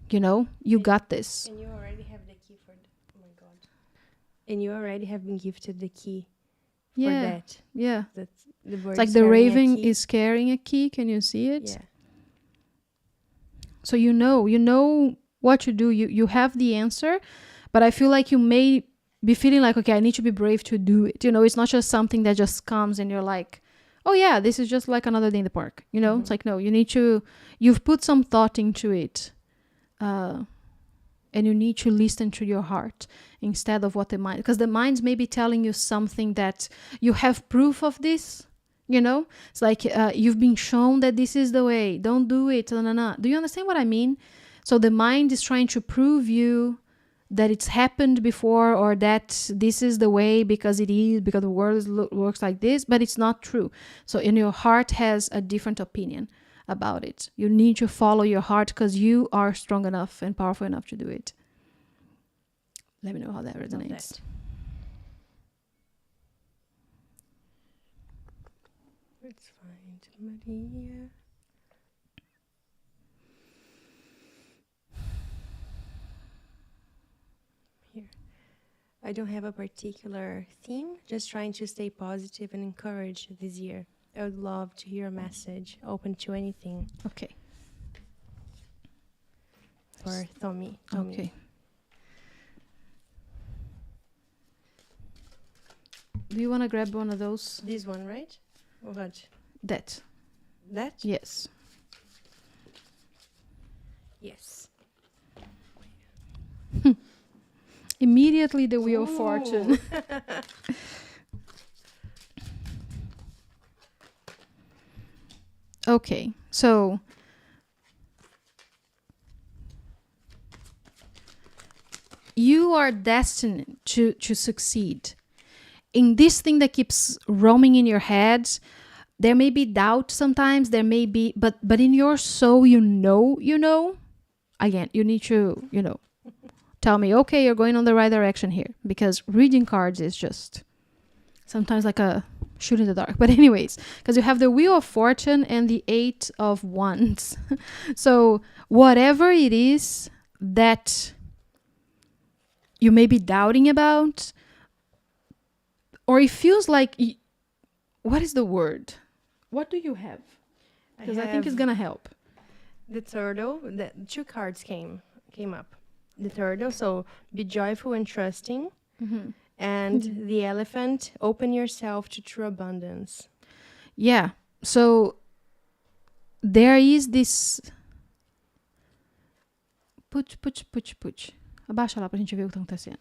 You know, you got this. And you already have the key for oh my god. And you already have been gifted the key for Yeah. that. Yeah. That's the bird It's like the raven is carrying a key. Can you see it? Yeah. So you know what to do. You have the answer, but I feel like you may be feeling like, okay, I need to be brave to do it. You know, it's not just something that just comes and you're like, oh yeah, this is just like another day in the park. You know, it's like, no, you've put some thought into it. And you need to listen to your heart instead of what the mind, because the mind's maybe telling you something that you have proof of this, you know? It's like you've been shown that this is the way, don't do it. Do you understand what I mean? So the mind is trying to prove you that it's happened before, or that this is the way because it is, because the world works like this, but it's not true. So in your heart has a different opinion about it. You need to follow your heart because you are strong enough and powerful enough to do it. Let me know how that resonates. Let's find Maria. Here. I don't have a particular theme, just trying to stay positive and encouraged this year. I would love to hear a message, open to anything. Okay. For Tommy. Okay. Do you want to grab one of those? This one, right? Or what? That. That? Yes. Yes. Immediately the Wheel of Ooh. Fortune. Okay, so you are destined to succeed. In this thing that keeps roaming in your head, there may be doubt sometimes, there may be, but in your soul, you know, again, you need to, tell me, okay, you're going on the right direction here. Because reading cards is just sometimes like a shoot in the dark. But anyways, because you have the Wheel of Fortune and the Eight of Wands. So whatever it is that you may be doubting about, or it feels like, what is the word? What do you have? Because I think it's going to help. The turtle, the 2 cards came up. The turtle, so be joyful and trusting. Mm-hmm. And the elephant, open yourself to true abundance. Yeah. So there is this... Putz. Abaixa lá pra gente ver o que tá acontecendo.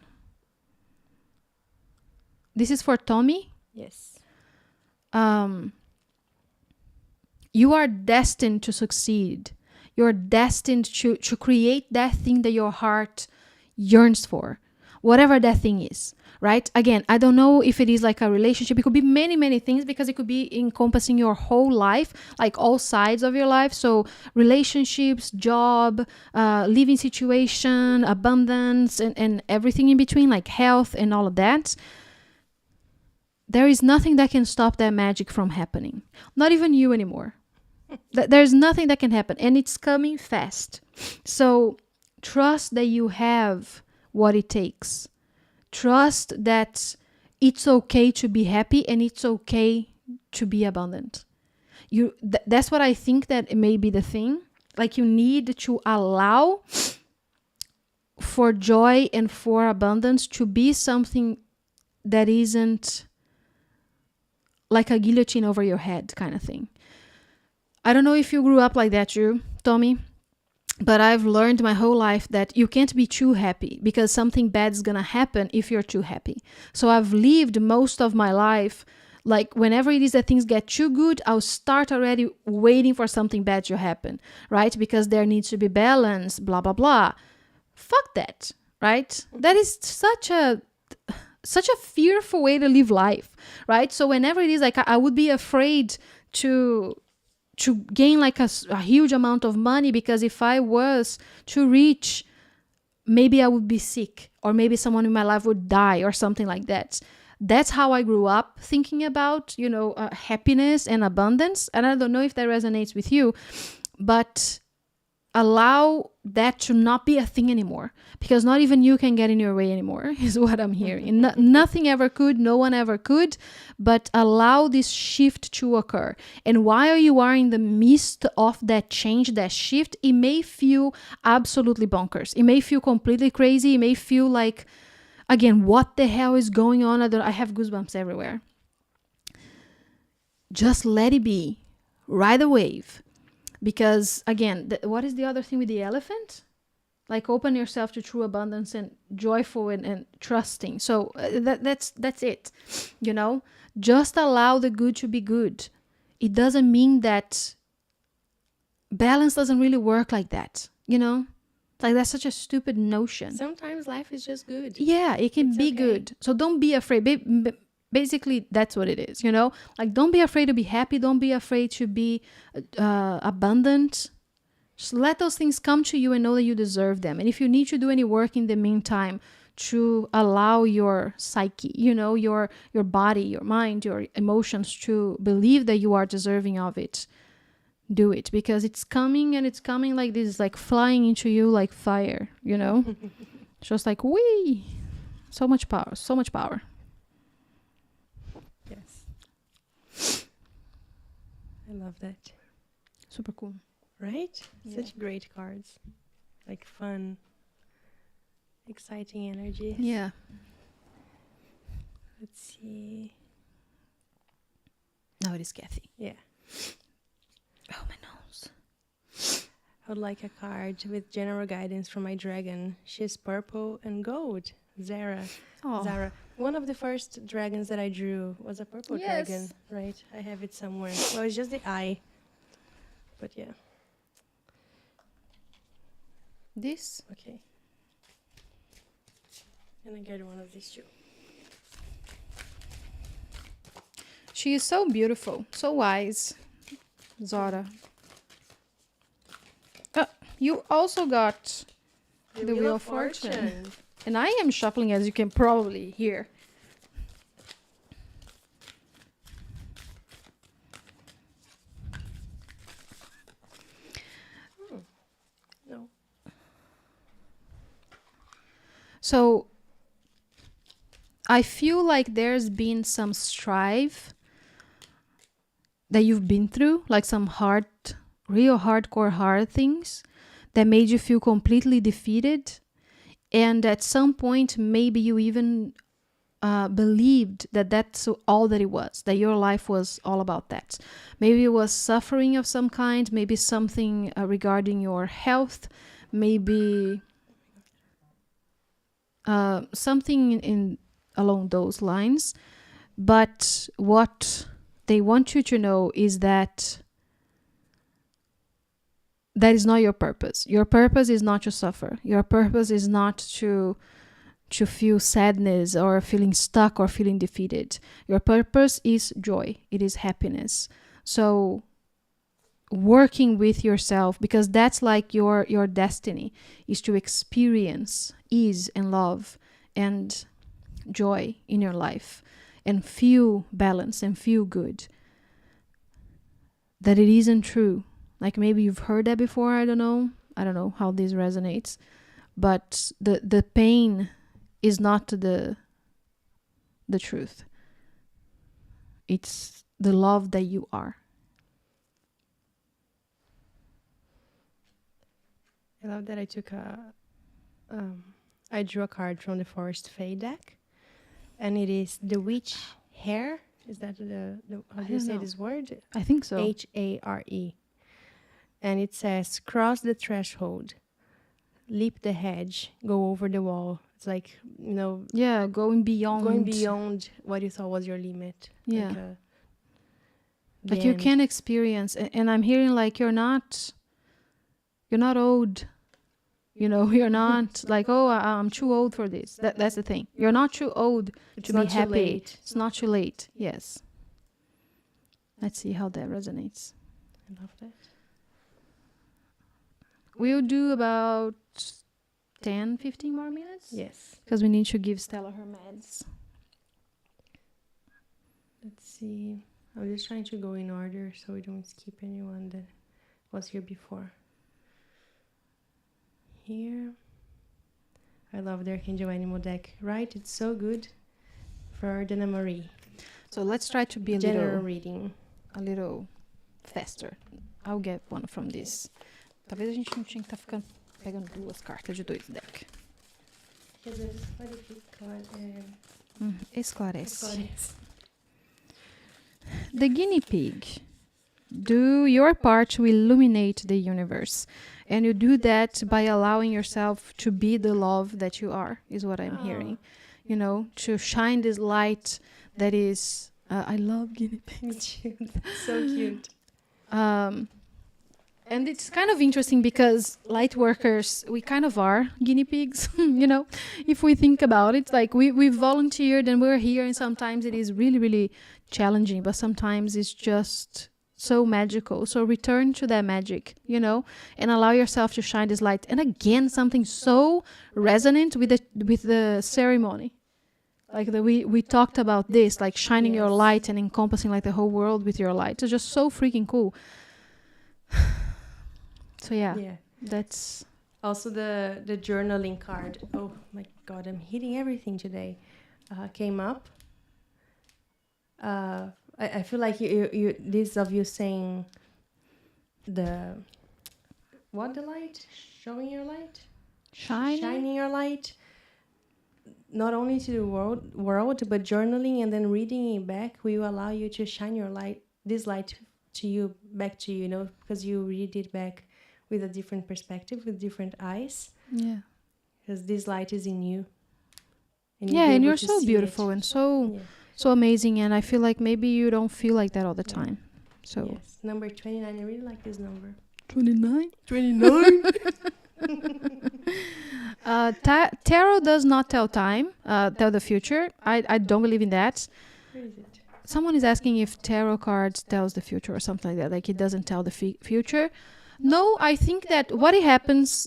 This is for Tommy. Yes. You are destined to succeed. You're destined to create that thing that your heart yearns for. Whatever that thing is, right? Again, I don't know if it is like a relationship. It could be many, many things because it could be encompassing your whole life, like all sides of your life. So relationships, job, living situation, abundance, and everything in between, like health and all of that. There is nothing that can stop that magic from happening. Not even you anymore. There's nothing that can happen, and it's coming fast. So trust that you have what it takes. Trust that it's okay to be happy and it's okay to be abundant. That's what I think that it may be the thing. Like you need to allow for joy and for abundance to be something that isn't like a guillotine over your head kind of thing. I don't know if you grew up like that, you, Tommy, but I've learned my whole life that you can't be too happy because something bad is going to happen if you're too happy. So I've lived most of my life, like whenever it is that things get too good, I'll start already waiting for something bad to happen, right? Because there needs to be balance, blah, blah, blah. Fuck that, right? That is such a fearful way to live life, right? So whenever it is like I would be afraid to gain like a huge amount of money because if I was too rich, maybe I would be sick or maybe someone in my life would die or something like that. That's how I grew up thinking about, happiness and abundance. And I don't know if that resonates with you, but allow that to not be a thing anymore because not even you can get in your way anymore is what I'm hearing. Nothing ever could, no one ever could, but allow this shift to occur. And while you are in the midst of that change, that shift, it may feel absolutely bonkers. It may feel completely crazy. It may feel like, again, what the hell is going on? I have goosebumps everywhere. Just let it be. Ride the wave. Because, again, what is the other thing with the elephant? Like open yourself to true abundance and joyful and trusting. So that's it, Just allow the good to be good. It doesn't mean that balance doesn't really work like that, Like that's such a stupid notion. Sometimes life is just good. Yeah, it can be okay. Good. So don't be afraid. Basically, that's what it is, Like, don't be afraid to be happy. Don't be afraid to be abundant. Just let those things come to you and know that you deserve them. And if you need to do any work in the meantime to allow your psyche, your body, your mind, your emotions to believe that you are deserving of it, do it. Because it's coming and it's coming like this, like flying into you like fire, Just like, whee! So much power, so much power. Yes. I love that. Super cool. Right? Yeah. Such great cards. Like fun, exciting energy. Yeah. Let's see. No, it is Kathy. Yeah. Oh, my nose. I would like a card with general guidance from my dragon. She's purple and gold. Zara. Oh. Zara. One of the first dragons that I drew was a purple Yes. dragon, right? I have it somewhere. Well, it's just the eye. But yeah. This? Okay. And I get one of these two. She is so beautiful, so wise, Zara. You also got The Wheel of Fortune. And I am shuffling, as you can probably hear. No. So I feel like there's been some strife that you've been through, like some real hardcore hard things that made you feel completely defeated. And at some point, maybe you even believed that that's all that it was, that your life was all about that. Maybe it was suffering of some kind, maybe something regarding your health, maybe something in along those lines. But what they want you to know is that that is not your purpose. Your purpose is not to suffer. Your purpose is not to feel sadness or feeling stuck or feeling defeated. Your purpose is joy. It is happiness. So working with yourself, because that's like your destiny, is to experience ease and love and joy in your life and feel balance and feel good. That it isn't true. Like maybe you've heard that before, I don't know how this resonates, but the pain is not the truth. It's the love that you are. I love that I drew a card from the Forest Fae deck, and it is the Witch Hare. Is that how do you say this word? I think so. Hare. And it says, cross the threshold, leap the hedge, go over the wall. It's like, yeah, going beyond what you thought was your limit. Yeah. Like you can experience, and I'm hearing like you're not old. You're not like, oh, I'm too old for this. That's the thing. You're not too old to be happy. It's not too late. Yes. Let's see how that resonates. I love that. We'll do about 10, 15 more minutes. Yes. Because we need to give Stella her meds. Let's see. I'm just trying to go in order so we don't skip anyone that was here before. Here. I love the Archangel Animal deck, right? It's so good for Dana Marie. So let's try to be a general reading. A little faster. I'll get one from this. Talvez a gente não tinha que estar pegando duas cartas de 2 decks. Esclarece. The guinea pig. Do your part to illuminate the universe. And you do that by allowing yourself to be the love that you are, is what I'm hearing. To shine this light that is... I love guinea pigs. So cute. And it's kind of interesting because light workers, we kind of are guinea pigs, if we think about it. Like we volunteered and we're here, and sometimes it is really, really challenging, but sometimes it's just so magical. So return to that magic, and allow yourself to shine this light. And again, something so resonant with the ceremony. Like we talked about this, like shining your light and encompassing like the whole world with your light. It's just so freaking cool. So yeah, that's also the journaling card. Oh my God, I'm hitting everything today. Came up. I feel like you this of you saying the light, showing your light, shining your light, not only to the world, but journaling and then reading it back will allow you to shine your light, this light to you, back to you, because you read it back with a different perspective, with different eyes. Yeah. Because this light is in you. And you're so beautiful and so amazing. And I feel like maybe you don't feel like that all the time. So yes. Number 29, I really like this number. 29? 29? Tarot does not tell time, tell the future. I don't believe in that. Where is it? Someone is asking if tarot cards tells the future or something like that. Like it doesn't tell the future. No, I think that what happens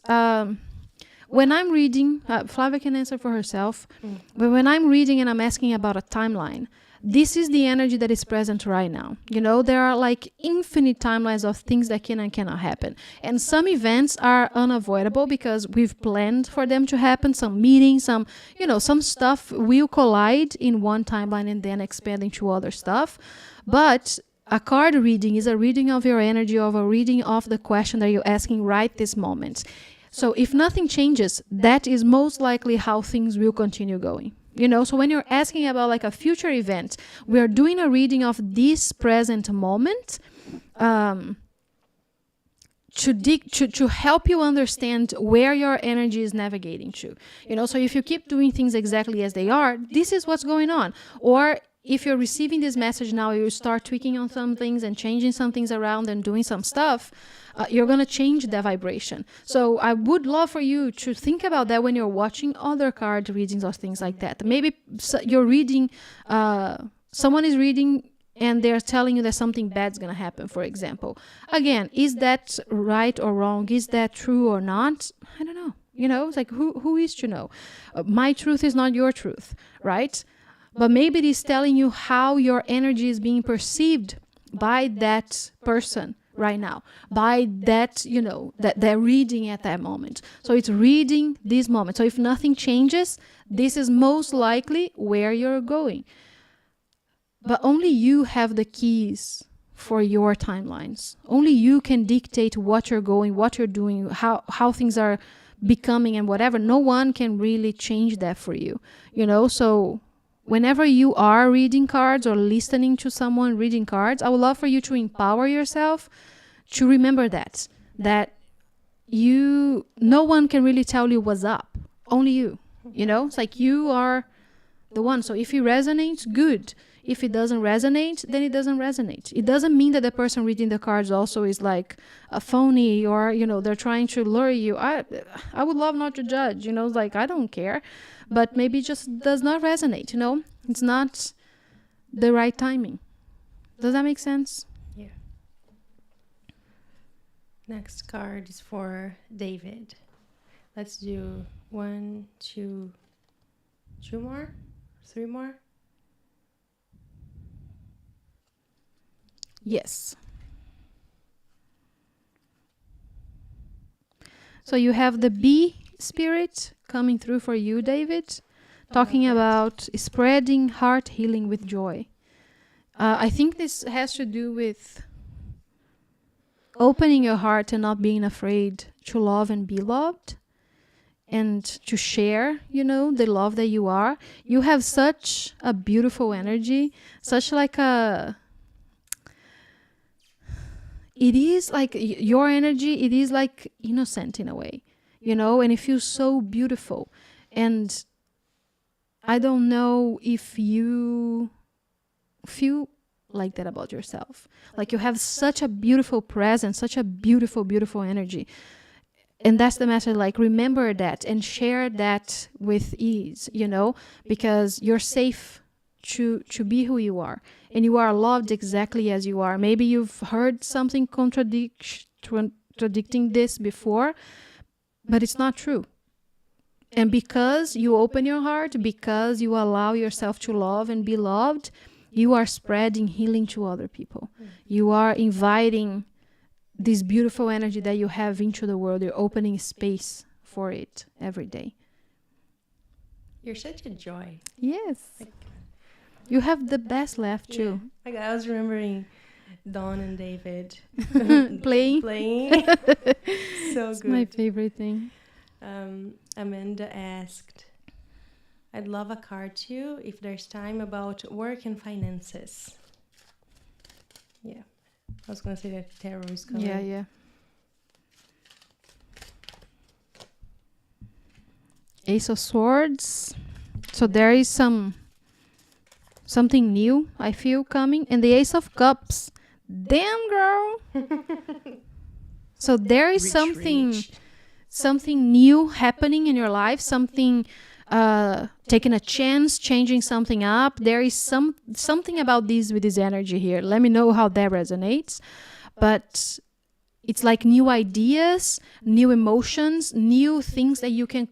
when I'm reading, Flavia can answer for herself, but when I'm reading and I'm asking about a timeline, this is the energy that is present right now. You know, there are like infinite timelines of things that can and cannot happen. And some events are unavoidable because we've planned for them to happen. Some meetings, some stuff will collide in one timeline and then expand into other stuff. But a card reading is a reading of your energy, of a reading of the question that you're asking right this moment. So if nothing changes, that is most likely how things will continue going. You know, so when you're asking about like a future event, we are doing a reading of this present moment to help you understand where your energy is navigating to. You know, so if you keep doing things exactly as they are, this is what's going on. Or if you're receiving this message now, you start tweaking on some things and changing some things around and doing some stuff, you're going to change the vibration. So I would love for you to think about that when you're watching other card readings or things like that. Maybe you're reading, someone is reading and they're telling you that something bad's going to happen, for example. Again, is that right or wrong? Is that true or not? I don't know. You know, it's like, who is to know? My truth is not your truth, right? But maybe it is telling you how your energy is being perceived by that person right now, by that, you know, that they're reading at that moment. So it's reading this moment. So if nothing changes, this is most likely where you're going. But only you have the keys for your timelines. Only you can dictate what you're going, what you're doing, how things are becoming and whatever. No one can really change that for you, you know? So whenever you are reading cards or listening to someone reading cards, I would love for you to empower yourself to remember that no one can really tell you what's up. Only you, you know? It's like you are the one. So if it resonates, good. If it doesn't resonate, then it doesn't resonate. It doesn't mean that the person reading the cards also is like a phony or, you know, they're trying to lure you. I would love not to judge, you know, like I don't care. But maybe it just does not resonate, you know? It's not the right timing. Does that make sense? Yeah. Next card is for David. Let's do 1, 2 more? 3 more? Yes. So you have the bee spirit coming through for you, David, talking about spreading heart healing with joy. I think this has to do with opening your heart and not being afraid to love and be loved and to share, you know, the love that you are. You have such a beautiful energy, such like a... It is like your energy, it is like innocent in a way, you know, and it feels so beautiful. And I don't know if you feel like that about yourself. Like you have such a beautiful presence, such a beautiful, beautiful energy. And that's the message, like remember that and share that with ease, you know, because you're safe to be who you are. And you are loved exactly as you are. Maybe you've heard something contradicting this before, but it's not true. And because you open your heart, because you allow yourself to love and be loved, you are spreading healing to other people. You are inviting this beautiful energy that you have into the world. You're opening space for it every day. You're such a joy. Yes. You have the best laugh too. Like I was remembering Dawn and David playing. So It's good. my favorite thing. Amanda asked, I'd love a card too if there's time about work and finances. Yeah. I was going to say that tarot is coming. Yeah. Ace of Swords. So there is something new, I feel, coming. And the Ace of Cups. Damn, girl. So there is something new happening in your life, something taking a chance, changing something up. There is something about this with this energy here. Let me know how that resonates. But It's like new ideas, new emotions, new things that you can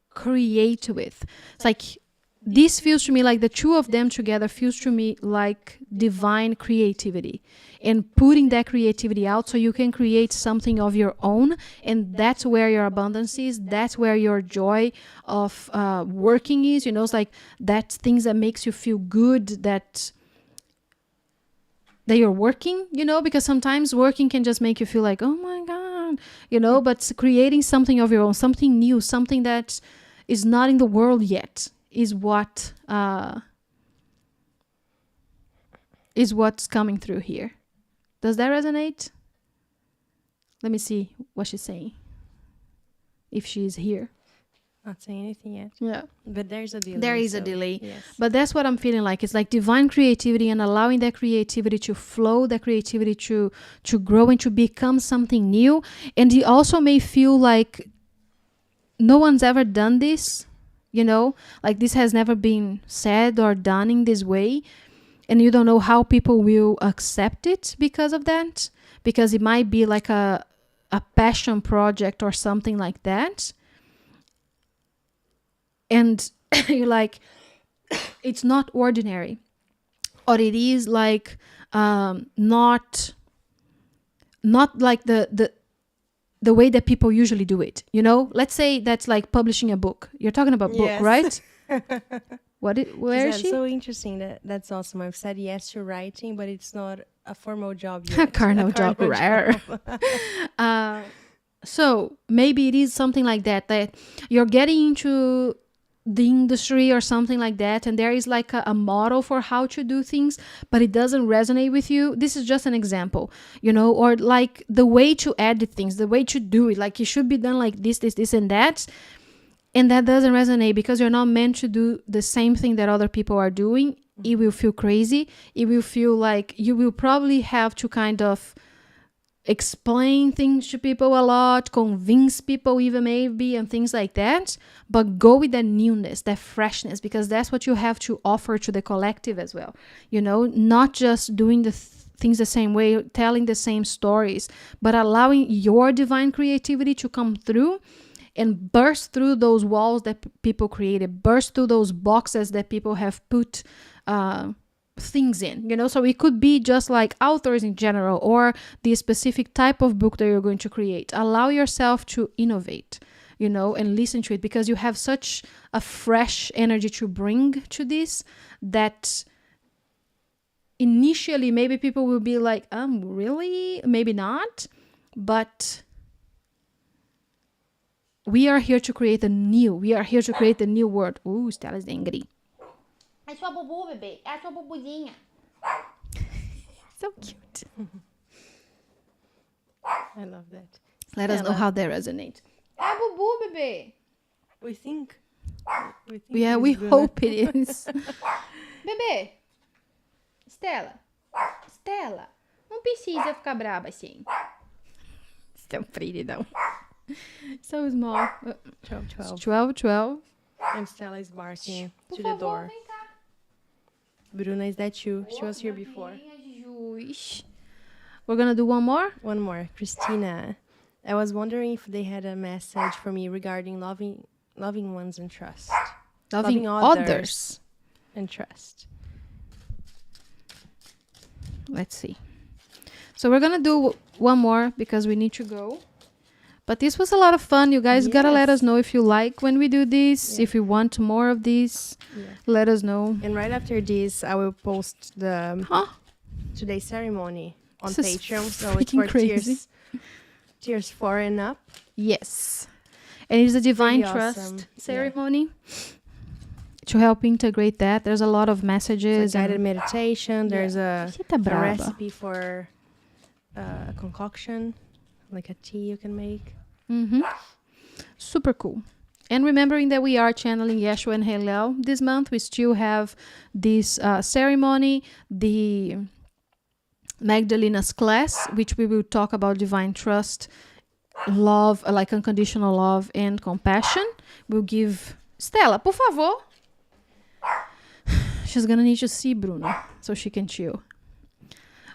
create with. It's like this feels to me like the two of them together feels to me like divine creativity, and putting that creativity out so you can create something of your own. And that's where your abundance is. That's where your joy of working is. It's like that things that makes you feel good, that you're working, because sometimes working can just make you feel like, oh my God, but creating something of your own, something new, something that is not in the world yet is what's coming through here. Does that resonate? Let me see what she's saying. If she's here. Not saying anything yet. Yeah. But there's a delay. There is a delay. Yes. But that's what I'm feeling like. It's like divine creativity and allowing that creativity to flow, that creativity to grow and to become something new. And you also may feel like no one's ever done this, like this has never been said or done in this way. And you don't know how people will accept it because of that. Because it might be like a passion project or something like that. And you're like, it's not ordinary, or it is like not like the way that people usually do it. Let's say that's like publishing a book. You're talking about book, Yes. right? Where is she? So interesting. That's awesome. I've said yes to writing, but it's not a formal job yet. Carnal job, rare. So maybe it is something like that you're getting into the industry or something like that, and there is like a model for how to do things, but it doesn't resonate with you. This is just an example, or like the way to edit things, the way to do it, like it should be done like this, and that. And that doesn't resonate because you're not meant to do the same thing that other people are doing. It will feel crazy. It will feel like you will probably have to kind of explain things to people a lot, convince people even maybe, and things like that. But go with that newness, that freshness, because that's what you have to offer to the collective as well. Not just doing the things the same way, telling the same stories, but allowing your divine creativity to come through and burst through those walls that people created, burst through those boxes that people have put things in, so it could be just like authors in general, or the specific type of book that you're going to create. Allow yourself to innovate, and listen to it, because you have such a fresh energy to bring to this that initially maybe people will be like, really? Maybe not, but we are here to create the new. We are here to create the new world. Ooh, Stella's angry. É sua bubu, bebê. É a sua bubuzinha. So cute. I love that. Let us know how that resonates. É a bubu, bebê. We think. Yeah, it's we gonna- hope it is. Bebê. Stella. Stella. Não precisa ficar braba assim. So pretty though. So small. 12. 12. And Stella is barking Por to the favor, door. vem cá. Bruna, is that you? She was here before. Jesus. We're gonna do one more? One more. Christina. I was wondering if they had a message for me regarding loving ones and trust. Loving others. others. And trust. Let's see. So we're gonna do one more because we need to go. But this was a lot of fun. You guys gotta let us Yes. know if you like when we do this. Yeah. If you want more of this, Yeah. let us know. And right after this, I will post the Huh? today's ceremony on This is Patreon. So it's freaking for crazy. tiers 4 and up. Yes. And it's a divine Pretty trust awesome. Yeah. ceremony to help integrate that. There's a lot of messages. It's a guided meditation. There's Você tá a brava. recipe for a concoction, like a tea you can make. Mm-hmm. Super cool. And remembering that we are channeling Yeshua and Hillel this month, we still have this ceremony, the Magdalena's class, which we will talk about divine trust, love, like unconditional love and compassion. We'll give Stella, por favor. She's gonna need to see Bruno so she can chill.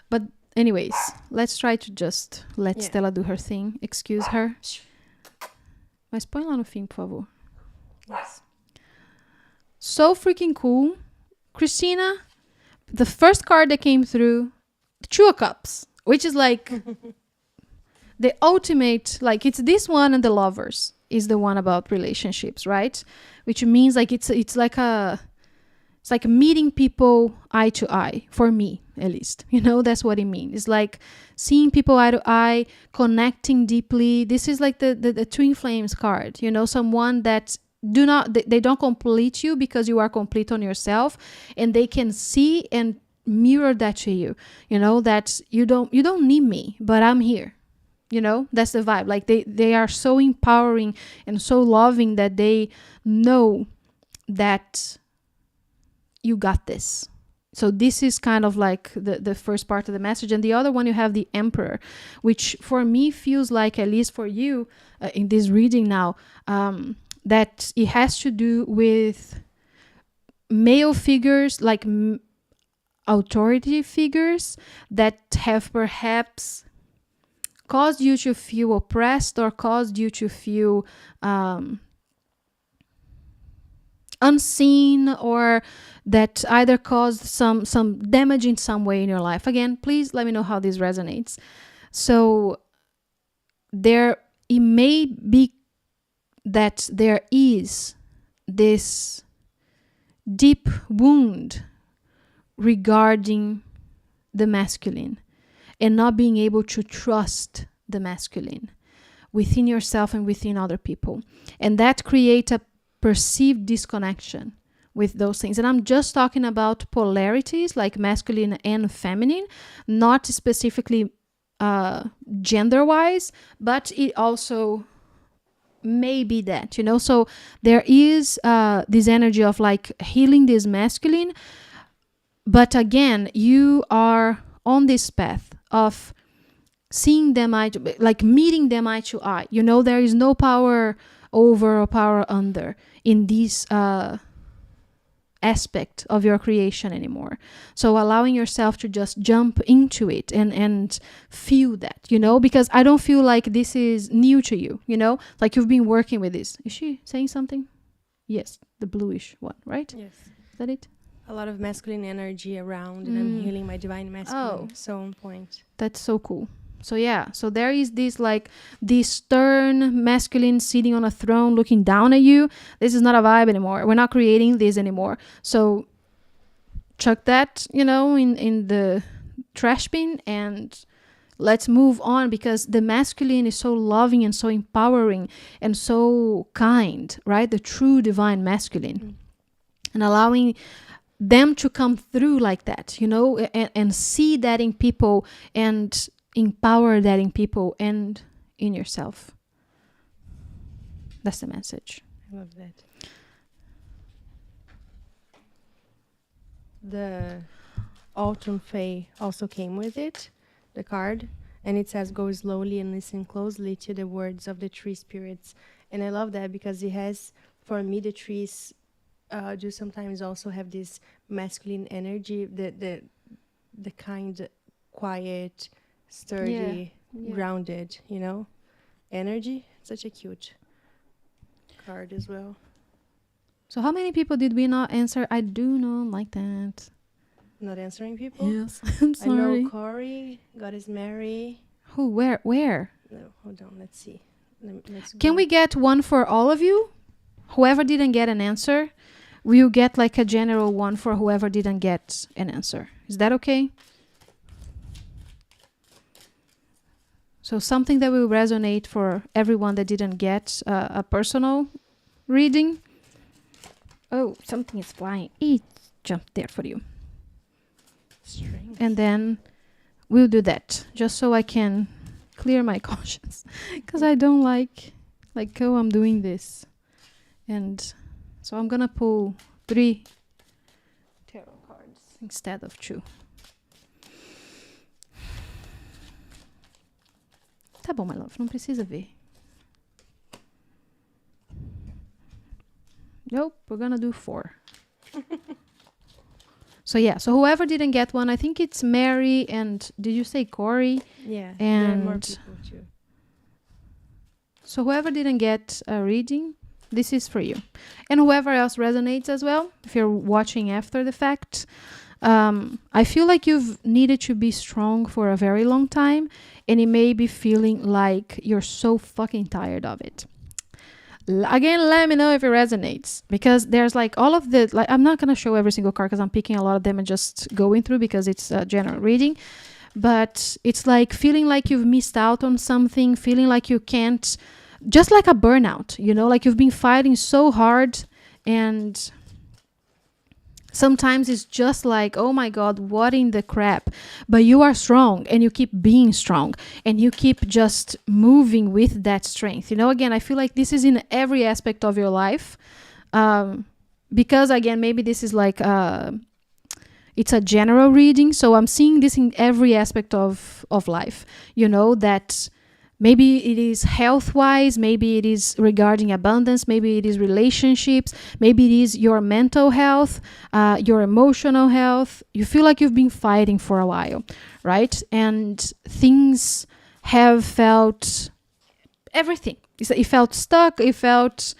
But anyways, let's try to just let Yeah. Stella do her thing. Excuse her. Mas põe lá no fim, por favor. Yes. So freaking cool. Christina, the first card that came through, the Two of Cups, which is like the ultimate, like it's this one and the Lovers is the one about relationships, right? Which means like it's like meeting people eye to eye, for me at least. You know, that's what it means. It's like seeing people eye to eye, connecting deeply. This is like the Twin Flames card, you know, someone that they don't complete you because you are complete on yourself, and they can see and mirror that to you, you know, that you don't need me, but I'm here. You know, that's the vibe. Like they are so empowering and so loving that they know that you got this. So this is kind of like the first part of the message. And the other one, you have the Emperor, which for me feels like, at least for you in this reading now, that it has to do with male figures, like authority figures that have perhaps caused you to feel oppressed or caused you to feel unseen, or that either caused some damage in some way in your life. Again, please let me know how this resonates. So it may be that there is this deep wound regarding the masculine and not being able to trust the masculine within yourself and within other people. And that creates a perceived disconnection with those things. And I'm just talking about polarities like masculine and feminine, not specifically gender-wise, but it also may be that, you know. So there is this energy of like healing this masculine, but again, you are on this path of seeing them like meeting them eye to eye. You know, there is no power over or power under in this aspect of your creation anymore. So allowing yourself to just jump into it and feel that, you know, because I don't feel like this is new to you, you know, like you've been working with this. Is she saying something? Yes, the bluish one, right? Yes. Is that it? A lot of masculine energy around, and I'm healing my divine masculine. So on point. That's so cool. So yeah, so there is this like this stern masculine sitting on a throne looking down at you. This is not a vibe anymore. We're not creating this anymore. So chuck that, you know, in the trash bin and let's move on, because the masculine is so loving and so empowering and so kind, right? The true divine masculine. And allowing them to come through like that, you know, and see that in people and empower that in people and in yourself. That's the message. I love that. The Autumn Fae also came with it, the card, and it says go slowly and listen closely to the words of the tree spirits. And I love that because it has, for me, the trees do sometimes also have this masculine energy, the kind, quiet, sturdy, grounded, you know, energy. Such a cute card as well. So how many people did we not answer? I do not like that. Not answering people? Yes. I'm I know sorry. Corey, Goddess Mary. Who? Where? No, hold on, let's see. Let's Can go. we get one for all of you? Whoever didn't get an answer, we'll get like a general one for whoever didn't get an answer. Is that okay? So something that will resonate for everyone that didn't get a personal reading. Oh, something is flying. It jumped there for you. Strength. And then we'll do that just so I can clear my conscience, because I don't like oh, I'm doing this. And so I'm gonna pull 3 tarot cards instead of 2. Tá bom, my love, não precisa ver. Nope, we're gonna do 4. So yeah, so whoever didn't get one, I think it's Mary and did you say Corey? Yeah. There are more And people too. so whoever didn't get a reading, this is for you. And whoever else resonates as well, if you're watching after the fact, I feel like you've needed to be strong for a very long time, and you may be feeling like you're so fucking tired of it. Again, let me know if it resonates, because there's like all of the, like, I'm not going to show every single card because I'm picking a lot of them and just going through because it's a general reading. But it's like feeling like you've missed out on something, feeling like you can't, just like a burnout, you know, like you've been fighting so hard, and sometimes it's just like, oh my God, what in the crap? But you are strong and you keep being strong and you keep just moving with that strength. You know, again, I feel like this is in every aspect of your life. Because again, maybe this is like, it's a general reading. So I'm seeing this in every aspect of life, you know, that maybe it is health-wise, maybe it is regarding abundance, maybe it is relationships, maybe it is your mental health, your emotional health. You feel like you've been fighting for a while, right? And things have felt everything. It felt stuck. It felt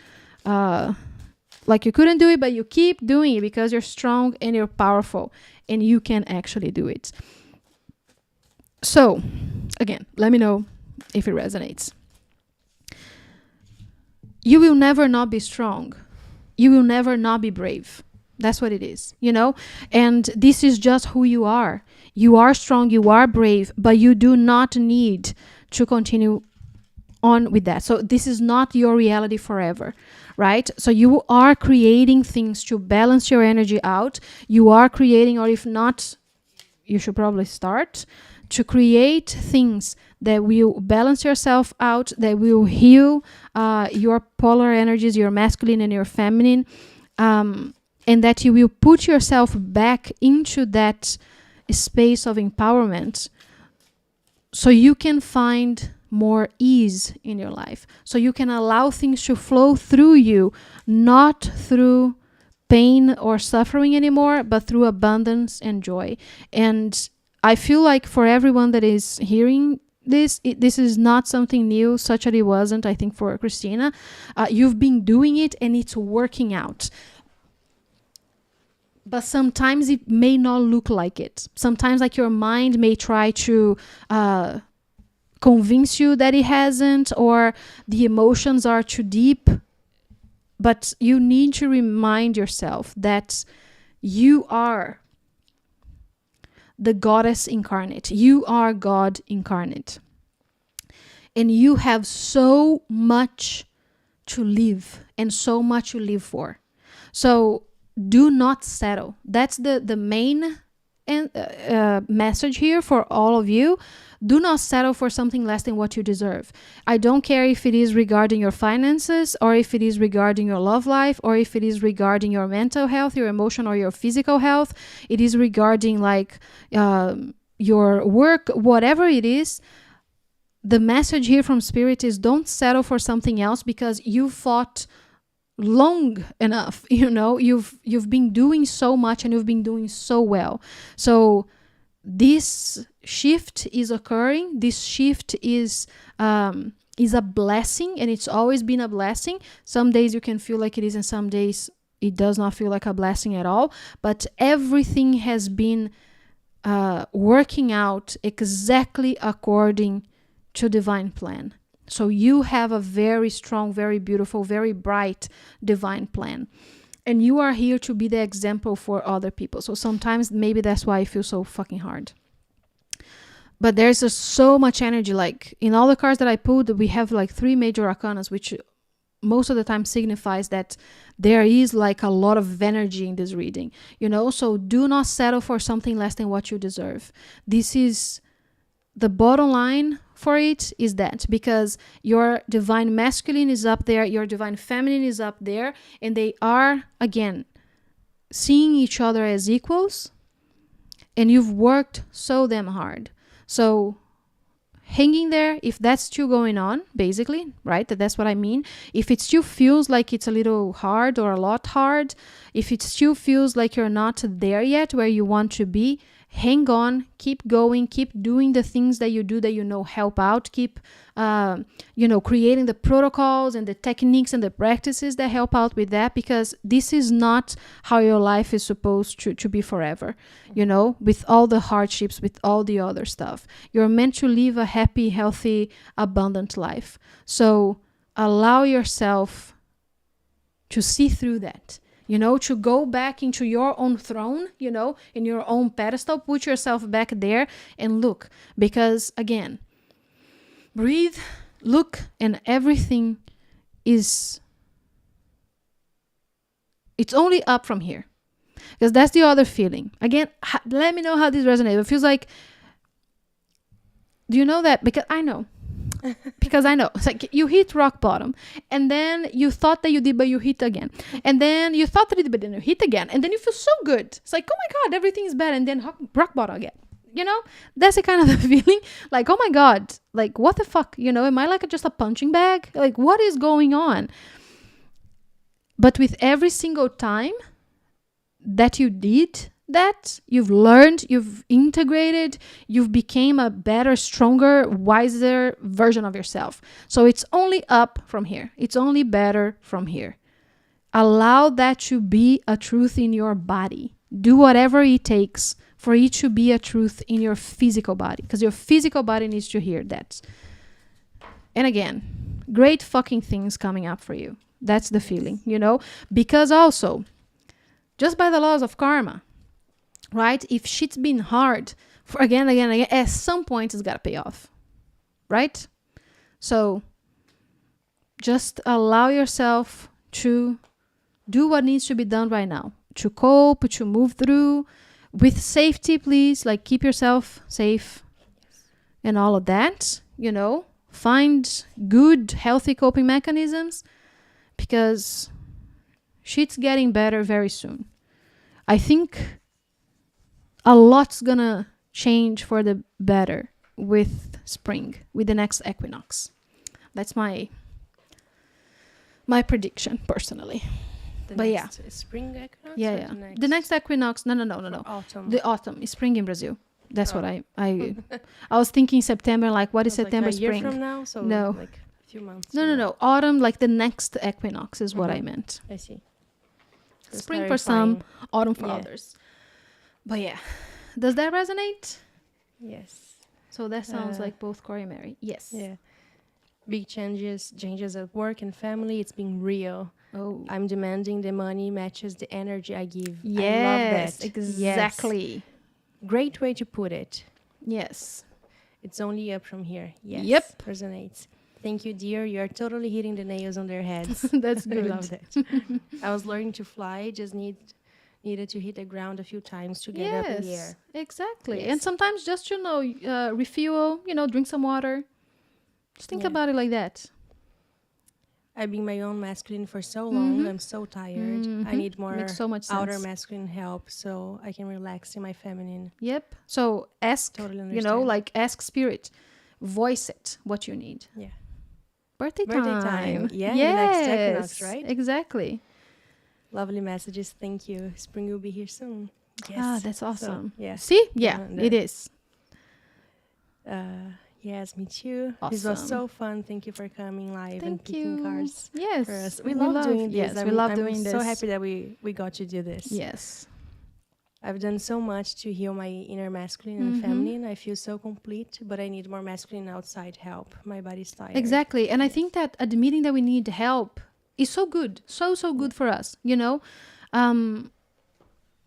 like you couldn't do it, but you keep doing it because you're strong and you're powerful and you can actually do it. So, again, let me know if it resonates. You will never not be strong. You will never not be brave. That's what it is, you know? And this is just who you are. You are strong, you are brave, but you do not need to continue on with that. So this is not your reality forever, right? So you are creating things to balance your energy out. You are creating, or if not, you should probably start to create things that will balance yourself out, that will heal your polar energies, your masculine and your feminine, and that you will put yourself back into that space of empowerment so you can find more ease in your life, so you can allow things to flow through you, not through pain or suffering anymore, but through abundance and joy. And I feel like for everyone that is hearing this is not something new, such that it wasn't, I think, for Christina. You've been doing it and it's working out. But sometimes it may not look like it. Sometimes like your mind may try to convince you that it hasn't, or the emotions are too deep. But you need to remind yourself that you are the goddess incarnate. You are God incarnate. And you have so much to live and so much to live for. So do not settle. That's the main message here for all of you. Do not settle for something less than what you deserve. I don't care if it is regarding your finances, or if it is regarding your love life, or if it is regarding your mental health, your emotional or your physical health. It is regarding like your work, whatever it is. The message here from Spirit is don't settle for something else because you fought long enough. You know, you've been doing so much and you've been doing so well. So this shift is occurring. This shift is a blessing, and it's always been a blessing. Some days you can feel like it is, and some days it does not feel like a blessing at all. But everything has been working out exactly according to divine plan. So you have a very strong, very beautiful, very bright divine plan. And you are here to be the example for other people. So sometimes maybe that's why I feel so fucking hard. But there's just so much energy. Like in all the cards that I pulled, we have like 3 major arcanas, which most of the time signifies that there is like a lot of energy in this reading, you know? So do not settle for something less than what you deserve. This is the bottom line for it, is that because your divine masculine is up there, your divine feminine is up there, and they are, again, seeing each other as equals, and you've worked so damn hard. So hanging there, if that's still going on, basically, right? That's what I mean. If it still feels like it's a little hard or a lot hard, if it still feels like you're not there yet where you want to be, hang on, keep going, keep doing the things that you do that you know help out, keep creating the protocols and the techniques and the practices that help out with that, because this is not how your life is supposed to be forever, with all the hardships, with all the other stuff. You're meant to live a happy, healthy, abundant life. So allow yourself to see through that. To go back into your own throne, in your own pedestal, put yourself back there and look. Because again, breathe, look, and everything it's only up from here. Because that's the other feeling. Again, let me know how this resonates. It feels like, do you know that? Because I know. It's like you hit rock bottom, and then you thought that you did, but you hit again, and then you thought that you did, but then you hit again, and then you feel so good. It's like, oh my god, everything is bad, and then rock bottom again. That's the kind of the feeling. Like, oh my god, like what the fuck? Am I like just a punching bag? Like, what is going on? But with every single time that you did that, you've learned, you've integrated, you've became a better, stronger, wiser version of yourself. So it's only up from here. It's only better from here. Allow that to be a truth in your body. Do whatever it takes for it to be a truth in your physical body, because your physical body needs to hear that. And again, great fucking things coming up for you. That's the feeling, because also, just by the laws of karma, right? If shit's been hard for again, at some point it's got to pay off, right? So just allow yourself to do what needs to be done right now, to cope, to move through with safety, please. Like, keep yourself safe and all of that, find good, healthy coping mechanisms, because shit's getting better very soon. I think a lot's gonna change for the better with spring, with the next equinox. That's my prediction, personally. Spring equinox? Yeah. The next equinox, no. Autumn. The autumn is spring in Brazil. That's what I was thinking September, like what is September, like a year spring? from now? So No. like a few months. No. Autumn, like the next equinox is what I meant. I see. Spring for some, autumn for Yeah. others. But yeah, does that resonate? Yes. So that sounds like both Corey and Mary. Yes. Yeah. Big changes at work and family. It's being real. Oh. I'm demanding the money matches the energy I give. Yes, I love that. exactly. Yes. Great way to put it. Yes. It's only up from here. Yes. Yep. Resonates. Thank you, dear. You are totally hitting the nails on their heads. That's I good. love that. I was learning to fly. Just needed to hit the ground a few times to get up in the air. Exactly. Yes. And sometimes just, refuel, drink some water. Just think about it like that. I've been my own masculine for so long. I'm so tired. I need more Makes so much outer sense. masculine help so I can relax in my feminine. Yep. So ask, Totally understand. ask spirit. Voice it, what you need. Yeah. Birthday Birthday time. time. Yeah, the next equinox, right? Exactly. Lovely messages. Thank you. Spring will be here soon. Yes. Ah, that's awesome. So, yeah. See? Yeah, And, it is. Yes, me too. This was Awesome. so fun. Thank you for coming live and Thank picking you. cards Yes. for us. We love doing this. Yes, we love doing I'm this. so happy that we got to do this. Yes. I've done so much to heal my inner masculine and feminine. I feel so complete, but I need more masculine outside help. My body's tired. Exactly. And I think that admitting that we need help is so good. So good for us,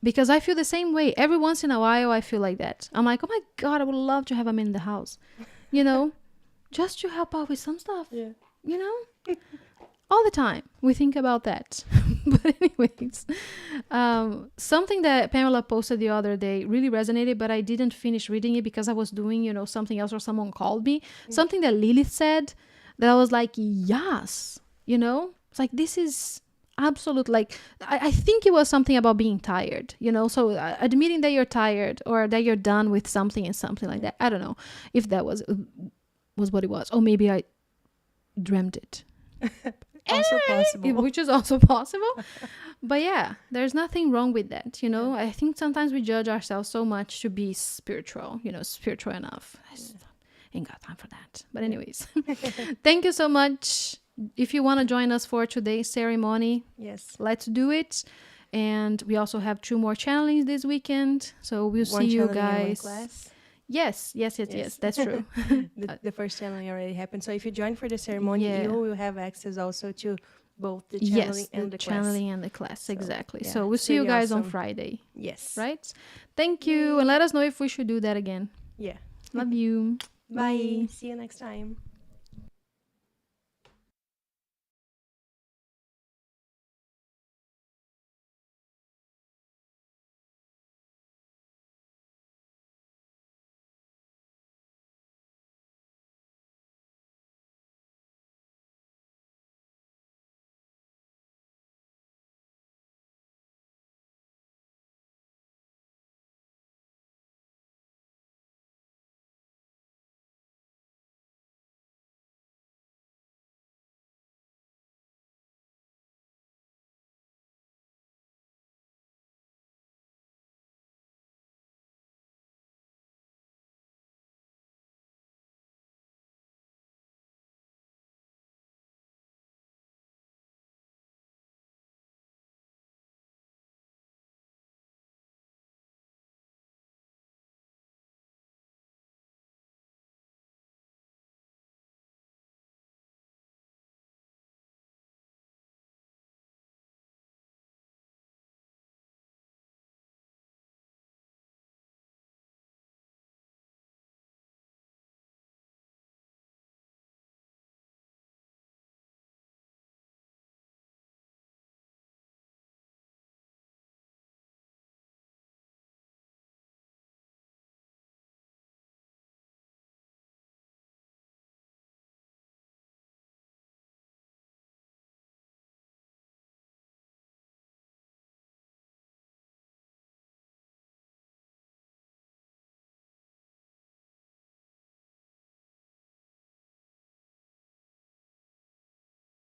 because I feel the same way. Every once in a while, I feel like that. I'm like, oh my God, I would love to have a man in the house, just to help out with some stuff, Yeah. all the time. We think about that. But anyways, something that Pamela posted the other day really resonated, but I didn't finish reading it because I was doing, something else, or someone called me. Something that Lilith said that I was like, yes, it's like, this is absolute, like, I think it was something about being tired, so admitting that you're tired or that you're done with something and something like that. I don't know if that was was what it was. Or maybe I dreamt it. Also possible. Which is also possible. But yeah, there's nothing wrong with that, you know. I think sometimes we judge ourselves so much to be spiritual, you know, spiritual enough. I just ain't got time for that. But anyways, thank you so much. If you want to join us for today's ceremony, Yes. let's do it. And we also have 2 more channelings this weekend, so we'll One see you channeling and one guys. class. Yes, that's true. The first channeling already happened. So if you join for the ceremony, Yeah. you will have access also to both the channeling Yes, and the the class. channeling and the class, So, exactly. yeah, So we'll it's see you really guys on awesome. Friday, Yes. right? Thank you, and let us know if we should do that again. Yeah. Love you. Bye. See you next time.